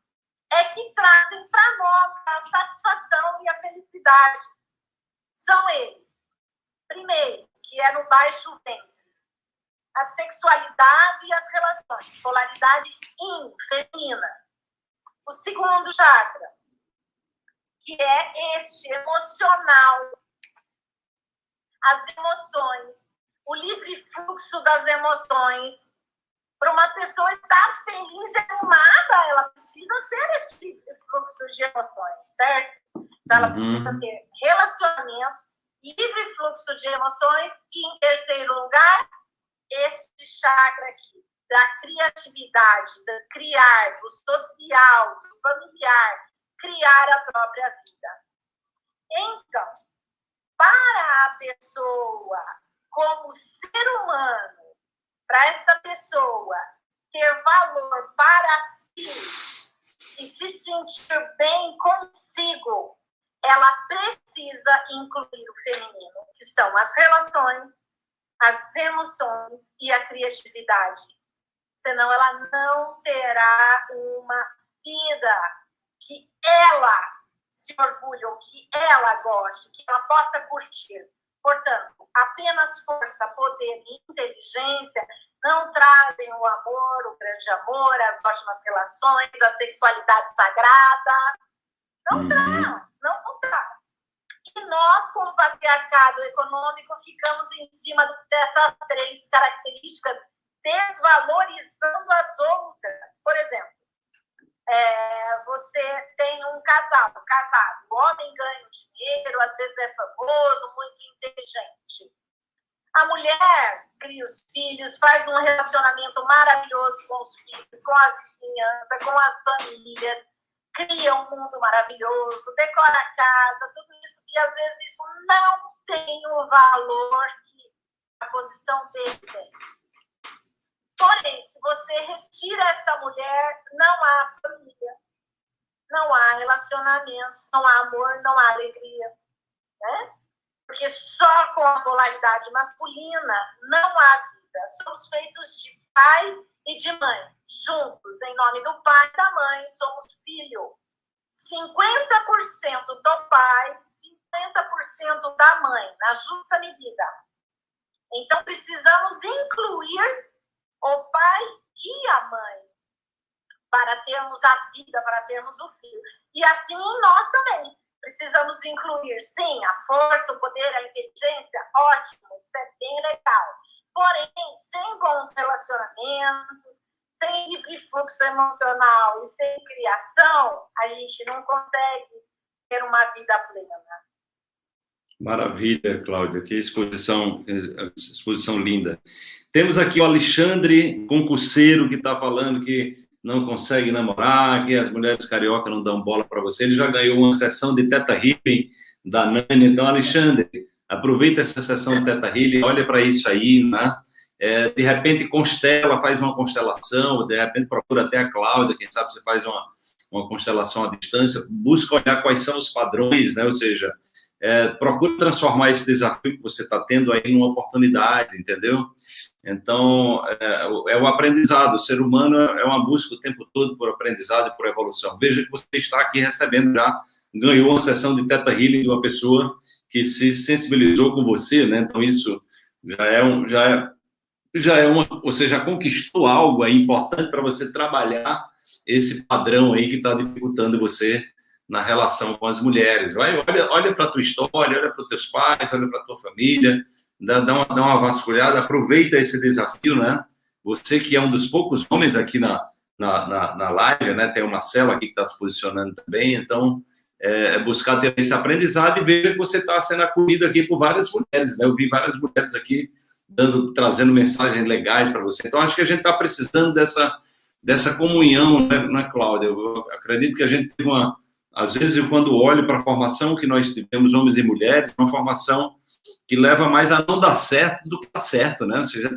que trazem para nós a satisfação e a felicidade. São eles. Primeiro, que é no baixo ventre, a sexualidade e as relações, polaridade yin, feminina. O segundo chakra, que é este emocional, as emoções, o livre fluxo das emoções. Para uma pessoa estar feliz e animada, ela precisa ter esse fluxo de emoções, certo? Então, ela precisa ter relacionamentos, livre fluxo de emoções e, em terceiro lugar, este chakra aqui, da criatividade, do criar, do social, do familiar, criar a própria vida. Então, para a pessoa, como ser humano, para esta pessoa ter valor para si e se sentir bem consigo, ela precisa incluir o feminino, que são as relações, as emoções e a criatividade. Senão ela não terá uma vida que ela se orgulhe, ou que ela goste, que ela possa curtir. Portanto, apenas força, poder e inteligência não trazem o amor, o grande amor, as ótimas relações, a sexualidade sagrada. Não traz, não traz. E nós, como patriarcado econômico, ficamos em cima dessas 3 características, desvalorizando as outras. Por exemplo, engraçado. O homem ganha dinheiro, às vezes é famoso, muito inteligente. A mulher cria os filhos, faz um relacionamento maravilhoso com os filhos, com a vizinhança, com as famílias, cria um mundo maravilhoso, decora a casa, tudo isso, e às vezes isso não tem o valor que a posição dele tem. Porém, se você retira essa mulher, não há família, não há relacionamentos, não há amor, não há alegria, né? Porque só com a polaridade masculina não há vida. Somos feitos de pai e de mãe, juntos, em nome do pai e da mãe, somos filho. 50% do pai, 50% da mãe, na justa medida. Então, precisamos incluir o pai e a mãe para termos a vida, para termos o filho. E assim nós também. Precisamos incluir, sim, a força, o poder, a inteligência, ótimo, isso é bem legal. Porém, sem bons relacionamentos, sem livre fluxo emocional e sem criação, a gente não consegue ter uma vida plena. Maravilha, Cláudia, que exposição linda. Temos aqui o Alexandre, concurseiro, que está falando que não consegue namorar, que as mulheres carioca não dão bola para você. Ele já ganhou uma sessão de Theta Healing da Nani. Então, Alexandre, aproveita essa sessão de Theta Healing, olha para isso aí, né? De repente, faz uma constelação, de repente procura até a Cláudia, quem sabe você faz uma constelação à distância, busca olhar quais são os padrões, né? Ou seja, procura transformar esse desafio que você está tendo aí numa oportunidade, entendeu? Então, é o aprendizado. O ser humano é uma busca o tempo todo por aprendizado e por evolução. Veja que você está aqui recebendo ganhou uma sessão de Theta Healing de uma pessoa que se sensibilizou com você, né? Então, isso você já conquistou algo aí importante para você trabalhar esse padrão aí que está dificultando você na relação com as mulheres. Olha para a tua história, olha para os teus pais, olha para a tua família, dá uma vasculhada, aproveita esse desafio, né? Você que é um dos poucos homens aqui na live, né? Tem o Marcelo aqui que está se posicionando também, então buscar ter esse aprendizado e ver que você está sendo acolhido aqui por várias mulheres, né? Eu vi várias mulheres aqui trazendo mensagens legais para você. Então, acho que a gente está precisando dessa comunhão, né, Cláudia? Eu acredito que a gente teve às vezes, eu, quando olho para a formação que nós tivemos, homens e mulheres, uma formação que leva mais a não dar certo do que dar certo, né? Ou seja,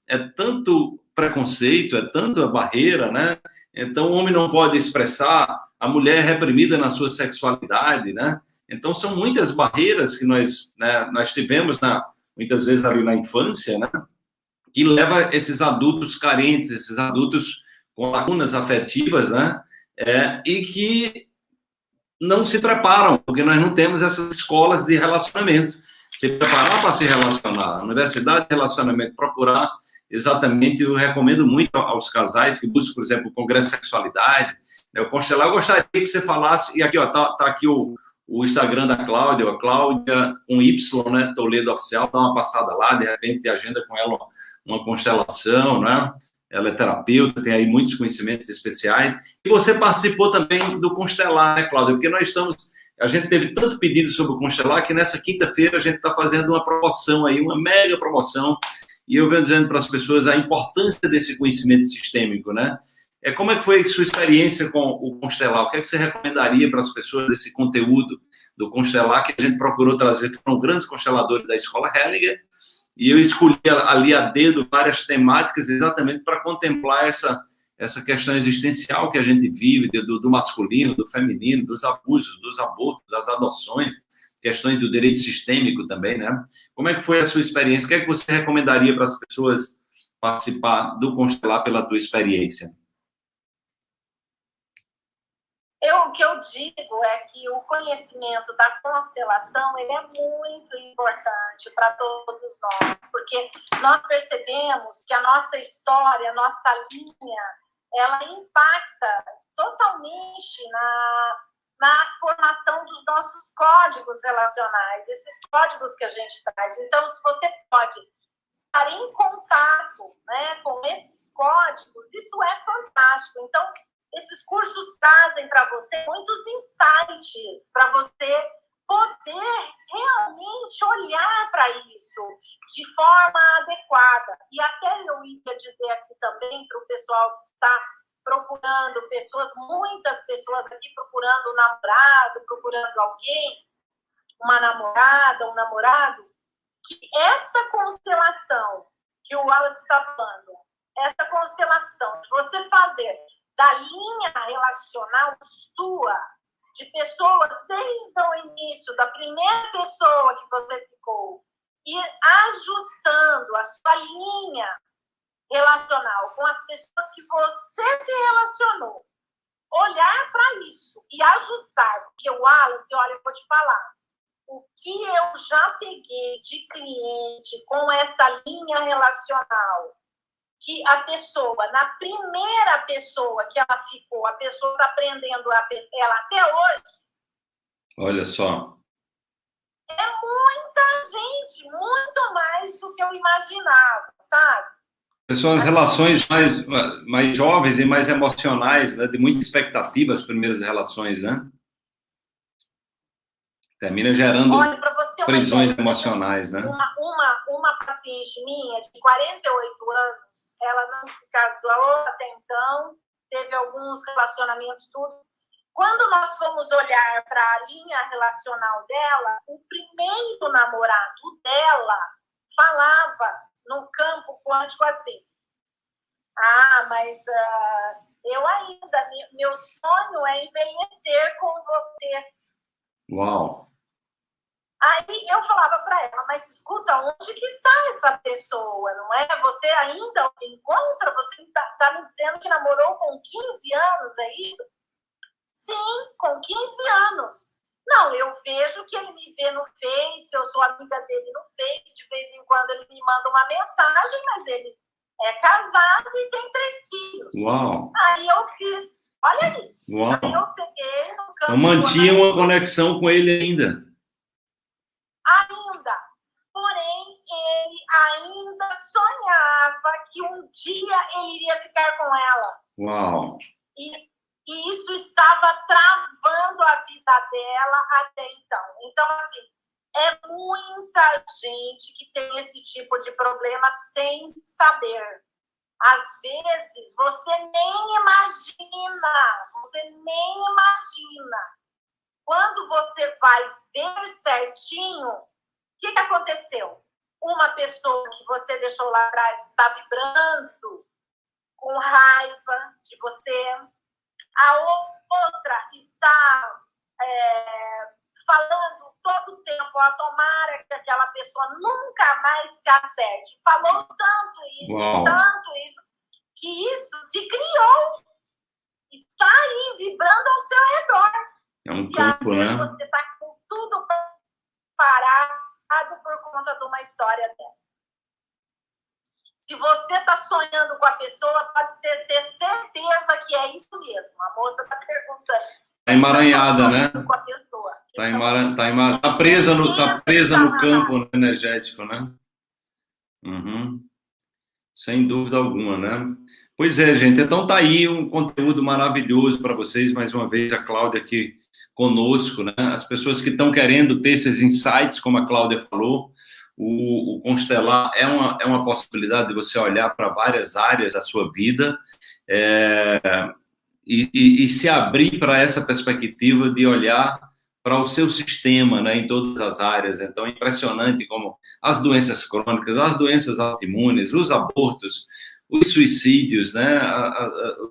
é tanto preconceito, é tanto a barreira, né? Então, o homem não pode expressar, a mulher é reprimida na sua sexualidade, né? Então, são muitas barreiras que nós tivemos, muitas vezes, ali na infância, né? Que leva esses adultos carentes, esses adultos com lacunas afetivas, né? E que não se preparam, porque nós não temos essas escolas de relacionamento. Se preparar para se relacionar, a universidade de relacionamento, procurar exatamente, eu recomendo muito aos casais que buscam, por exemplo, o Congresso de Sexualidade, né, o Constelar. Eu gostaria que você falasse, e aqui, ó, tá aqui o Instagram da Cláudia, a Cláudia com Y, né, Toledo Oficial, dá uma passada lá, de repente agenda com ela uma constelação, né? Ela é terapeuta, tem aí muitos conhecimentos especiais. E você participou também do Constelar, né, Cláudia? Porque a gente teve tanto pedido sobre o Constelar que nessa quinta-feira a gente está fazendo uma promoção aí, uma mega promoção. E eu venho dizendo para as pessoas a importância desse conhecimento sistêmico, né? Como é que foi a sua experiência com o Constelar? O que é que você recomendaria para as pessoas desse conteúdo do Constelar que a gente procurou trazer? Foram grandes consteladores da Escola Hellinger, e eu escolhi ali a dedo várias temáticas exatamente para contemplar essa questão existencial que a gente vive, do masculino, do feminino, dos abusos, dos abortos, das adoções, questões do direito sistêmico também, né? Como é que foi a sua experiência? O que é que você recomendaria para as pessoas participar do Constelar pela tua experiência? O que eu digo é que o conhecimento da constelação ele é muito importante para todos nós, porque nós percebemos que a nossa história, a nossa linha, ela impacta totalmente na formação dos nossos códigos relacionais, esses códigos que a gente traz. Então, se você pode estar em contato, né, com esses códigos, isso é fantástico. Então, esses cursos trazem para você muitos insights para você poder realmente olhar para isso de forma adequada. E até eu ia dizer aqui também para o pessoal que está procurando muitas pessoas aqui procurando um namorado, procurando alguém, uma namorada, um namorado, que esta constelação que o Wallace está falando, essa constelação de você fazer da linha relacional sua, de pessoas desde o início, da primeira pessoa que você ficou, ir ajustando a sua linha relacional com as pessoas que você se relacionou, olhar para isso e ajustar, porque o Wallace, olha, eu vou te falar, o que eu já peguei de cliente com essa linha relacional, que a pessoa, na primeira pessoa que ela ficou, a pessoa está aprendendo ela até hoje. Olha só. É muita gente, muito mais do que eu imaginava, sabe? São as relações mais jovens e mais emocionais, né? De muita expectativa, as primeiras relações, né? Termina gerando prisões emocionais, né? Uma paciente minha, de 48 anos, ela não se casou até então, teve alguns relacionamentos, tudo. Quando nós fomos olhar para a linha relacional dela, o primeiro namorado dela falava no campo quântico assim, mas eu ainda, meu sonho é envelhecer com você. Uau! Aí eu falava para ela, mas escuta, onde que está essa pessoa, não é? Você ainda encontra? Você está me dizendo que namorou com 15 anos, é isso? Sim, com 15 anos. Não, eu vejo que ele me vê no Face, eu sou amiga dele no Face, de vez em quando ele me manda uma mensagem, mas ele é casado e tem 3 filhos. Uau! Aí eu fiz, olha isso. Uau! Aí eu peguei no campo. Eu mantinha uma conexão com ele ainda. Porém, ele ainda sonhava que um dia ele iria ficar com ela. Uau! E isso estava travando a vida dela até então. Então, assim, é muita gente que tem esse tipo de problema sem saber. Às vezes, você nem imagina. Quando você vai ver certinho, o que aconteceu? Uma pessoa que você deixou lá atrás está vibrando com raiva de você. A outra está falando todo o tempo, tomara que aquela pessoa nunca mais se acerte. Falou tanto isso, que isso se criou. Está aí, vibrando ao seu redor. É um campo, né? Você está com tudo parado por conta de uma história dessa. Se você está sonhando com a pessoa, pode ter certeza que é isso mesmo. A moça está perguntando. Está emaranhada, né? Com a pessoa. Está presa no campo energético, né? Uhum. Sem dúvida alguma, né? Pois é, gente. Então tá aí um conteúdo maravilhoso para vocês. Mais uma vez, a Cláudia aqui conosco, né? As pessoas que estão querendo ter esses insights, como a Cláudia falou, o constelar é uma possibilidade de você olhar para várias áreas da sua vida e se abrir para essa perspectiva de olhar para o seu sistema, né, em todas as áreas. Então, é impressionante como as doenças crônicas, as doenças autoimunes, os abortos, os suicídios, né,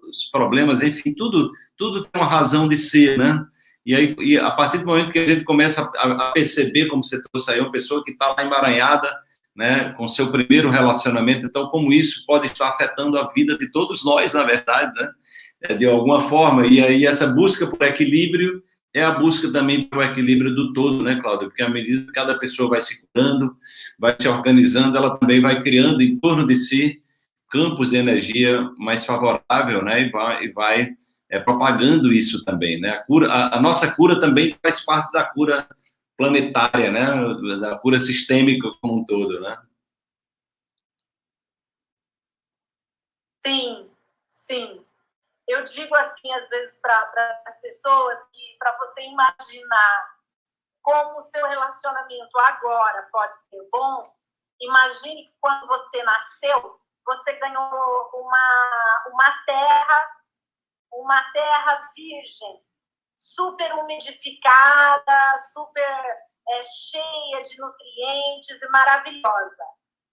os problemas, enfim, tudo tem uma razão de ser, né? E a partir do momento que a gente começa a perceber, como você trouxe aí, uma pessoa que está lá emaranhada, né, com seu primeiro relacionamento, então como isso pode estar afetando a vida de todos nós, na verdade, né, de alguma forma, e aí essa busca por equilíbrio é a busca também pelo equilíbrio do todo, né, Cláudia? Porque à medida que cada pessoa vai se curando, vai se organizando, ela também vai criando em torno de si campos de energia mais favorável, né, e vai propagando isso também, né? A nossa cura também faz parte da cura planetária, né? Da cura sistêmica como um todo, né? Sim, sim. Eu digo assim, às vezes, para as pessoas, que para você imaginar como o seu relacionamento agora pode ser bom, imagine que quando você nasceu, você ganhou uma terra virgem, super umidificada, super cheia de nutrientes e maravilhosa.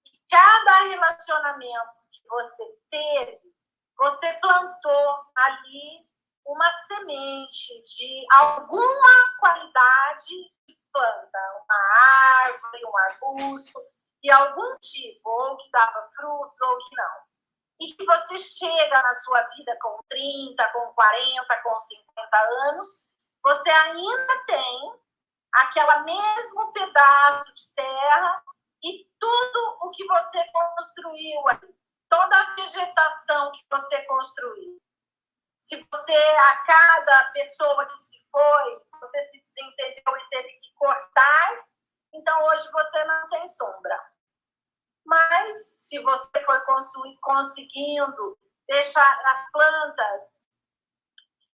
E cada relacionamento que você teve, você plantou ali uma semente de alguma qualidade de planta, uma árvore, um arbusto, de algum tipo, ou que dava frutos, ou que não. E que você chega na sua vida com 30, com 40, com 50 anos, você ainda tem aquele mesmo pedaço de terra e tudo o que você construiu ali, toda a vegetação que você construiu. Se você, a cada pessoa que se foi, você se desentendeu e teve que cortar, então hoje você não tem sombra. Mas se você for conseguindo deixar as plantas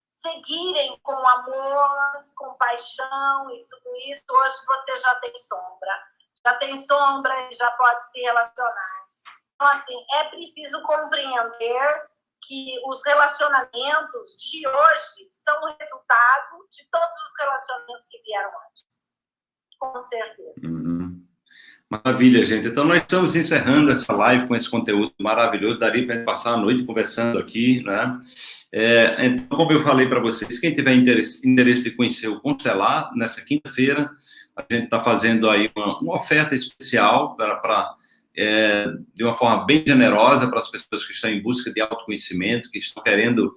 seguirem com amor, com paixão e tudo isso, hoje você já tem sombra. Já tem sombra e já pode se relacionar. Então, assim, é preciso compreender que os relacionamentos de hoje são o resultado de todos os relacionamentos que vieram antes. Com certeza. Maravilha, gente. Então, nós estamos encerrando essa live com esse conteúdo maravilhoso. Daria para passar a noite conversando aqui, né? Então, como eu falei para vocês, quem tiver interesse de conhecer o Constelar, nessa quinta-feira, a gente está fazendo aí uma oferta especial de uma forma bem generosa para as pessoas que estão em busca de autoconhecimento, que estão querendo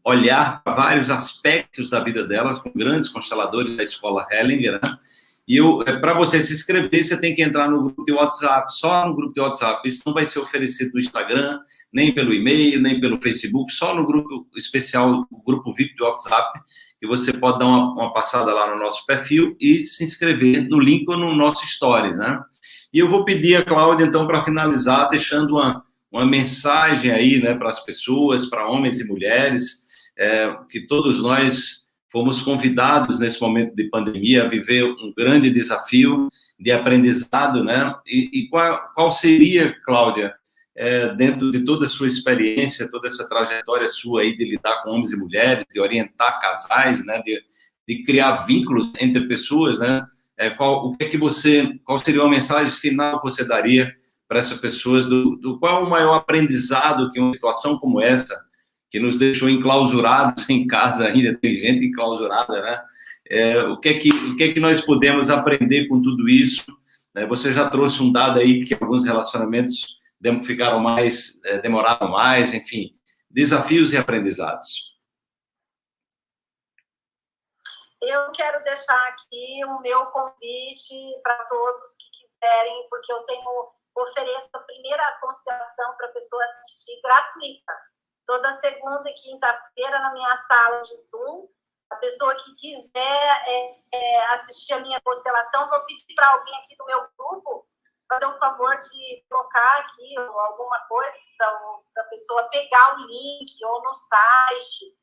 olhar para vários aspectos da vida delas, com grandes consteladores da Escola Hellinger, né? E para você se inscrever, você tem que entrar no grupo de WhatsApp, só no grupo de WhatsApp. Isso não vai ser oferecido no Instagram, nem pelo e-mail, nem pelo Facebook, só no grupo especial, o grupo VIP do WhatsApp, que você pode dar uma passada lá no nosso perfil e se inscrever no link ou no nosso Stories, né? E eu vou pedir a Cláudia, então, para finalizar, deixando uma mensagem aí, né, para as pessoas, para homens e mulheres, que todos nós fomos convidados nesse momento de pandemia a viver um grande desafio de aprendizado, né? E qual seria, Cláudia, dentro de toda a sua experiência, toda essa trajetória sua aí de lidar com homens e mulheres, de orientar casais, né? De criar vínculos entre pessoas, né? Qual seria uma mensagem final que você daria para essas pessoas qual é o maior aprendizado que uma situação como essa, que nos deixou enclausurados em casa ainda, tem gente enclausurada, né? O que é que nós podemos aprender com tudo isso? Você já trouxe um dado aí que alguns relacionamentos demoraram mais, enfim, desafios e aprendizados. Eu quero deixar aqui o meu convite para todos que quiserem, porque eu ofereço a primeira consideração para a pessoa assistir gratuita. Toda segunda e quinta-feira na minha sala de Zoom. A pessoa que quiser assistir a minha constelação, vou pedir para alguém aqui do meu grupo fazer um favor de colocar aqui alguma coisa para a pessoa pegar o link ou no site,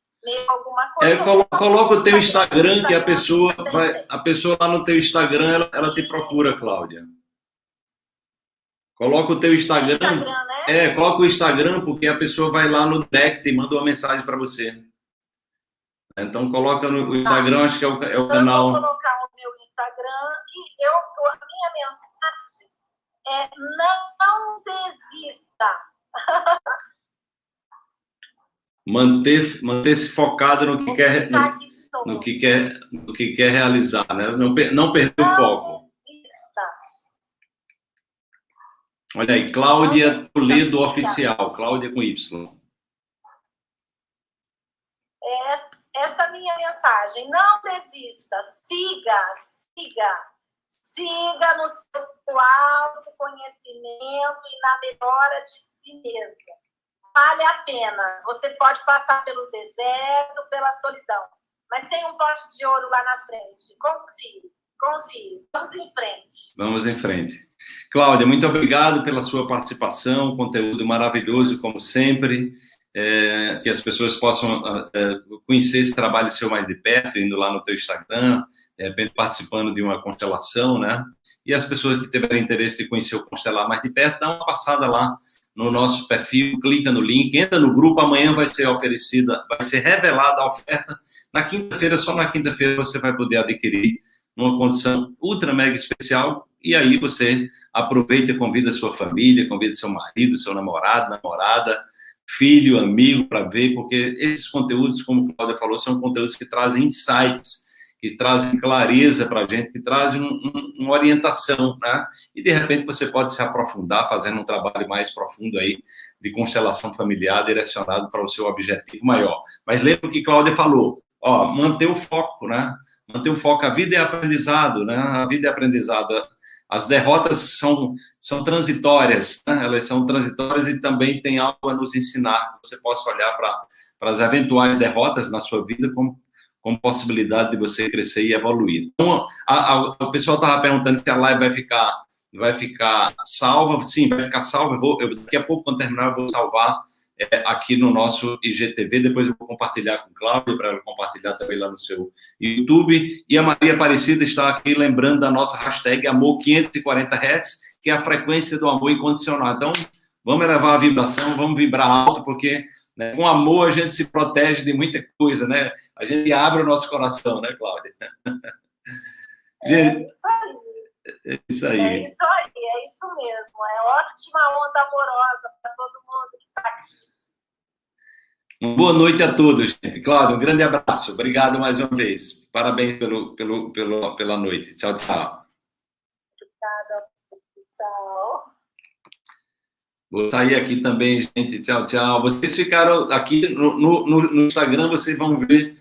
alguma coisa. Coloca o teu Instagram, que a pessoa lá no teu Instagram, ela te procura, Cláudia. Coloca o teu Instagram, né? Coloca o Instagram, porque a pessoa vai lá no direct e manda uma mensagem para você. Então, coloca no Instagram, acho que é o canal. Eu vou colocar o meu Instagram e a minha mensagem é: não desista. Manter-se focado no que quer realizar, né? Não perder o foco. Olha aí, Cláudia Toledo Oficial, Cláudia com Y. Essa é a minha mensagem. Não desista, siga no seu autoconhecimento e na melhora de si mesmo. Vale a pena. Você pode passar pelo deserto, pela solidão, mas tem um pote de ouro lá na frente. Confie. Vamos em frente. Vamos em frente. Cláudia, muito obrigado pela sua participação, conteúdo maravilhoso, como sempre. que as pessoas possam conhecer esse trabalho seu mais de perto, indo lá no teu Instagram, de repente participando de uma constelação, né? E as pessoas que tiverem interesse em conhecer o Constelar mais de perto, dá uma passada lá no nosso perfil, clica no link, entra no grupo, amanhã vai ser oferecida, vai ser revelada a oferta. Na quinta-feira, só na quinta-feira você vai poder adquirir numa condição ultra mega especial, e aí você aproveita e convida a sua família, convida seu marido, seu namorado, namorada, filho, amigo, para ver, porque esses conteúdos, como a Cláudia falou, são conteúdos que trazem insights, que trazem clareza para a gente, que trazem uma orientação, né? E, de repente, você pode se aprofundar fazendo um trabalho mais profundo aí de constelação familiar direcionado para o seu objetivo maior. Mas lembra o que Cláudia falou, manter o foco, né? Manter o foco. A vida é aprendizado, né? A vida é aprendizado. As derrotas são transitórias, né? Elas são transitórias e também tem algo a nos ensinar. Você possa olhar para as eventuais derrotas na sua vida como possibilidade de você crescer e evoluir. Então, o pessoal estava perguntando se a live vai ficar salva. Sim, vai ficar salva. Daqui a pouco, quando terminar, eu vou salvar aqui no nosso IGTV, depois eu vou compartilhar com o Cláudio, para compartilhar também lá no seu YouTube, e a Maria Aparecida está aqui lembrando da nossa hashtag Amor 540 Hz, que é a frequência do amor incondicional. Então, vamos elevar a vibração, vamos vibrar alto, porque, né, com amor a gente se protege de muita coisa, né? A gente abre o nosso coração, né, Cláudia? Gente, é isso aí. É isso mesmo. É ótima onda amorosa para todo mundo que está aqui. Uma boa noite a todos, gente. Cláudio, um grande abraço. Obrigado mais uma vez. Parabéns pela noite. Tchau, tchau. Obrigada. Tchau. Vou sair aqui também, gente. Tchau, tchau. Vocês ficaram aqui no Instagram, vocês vão ver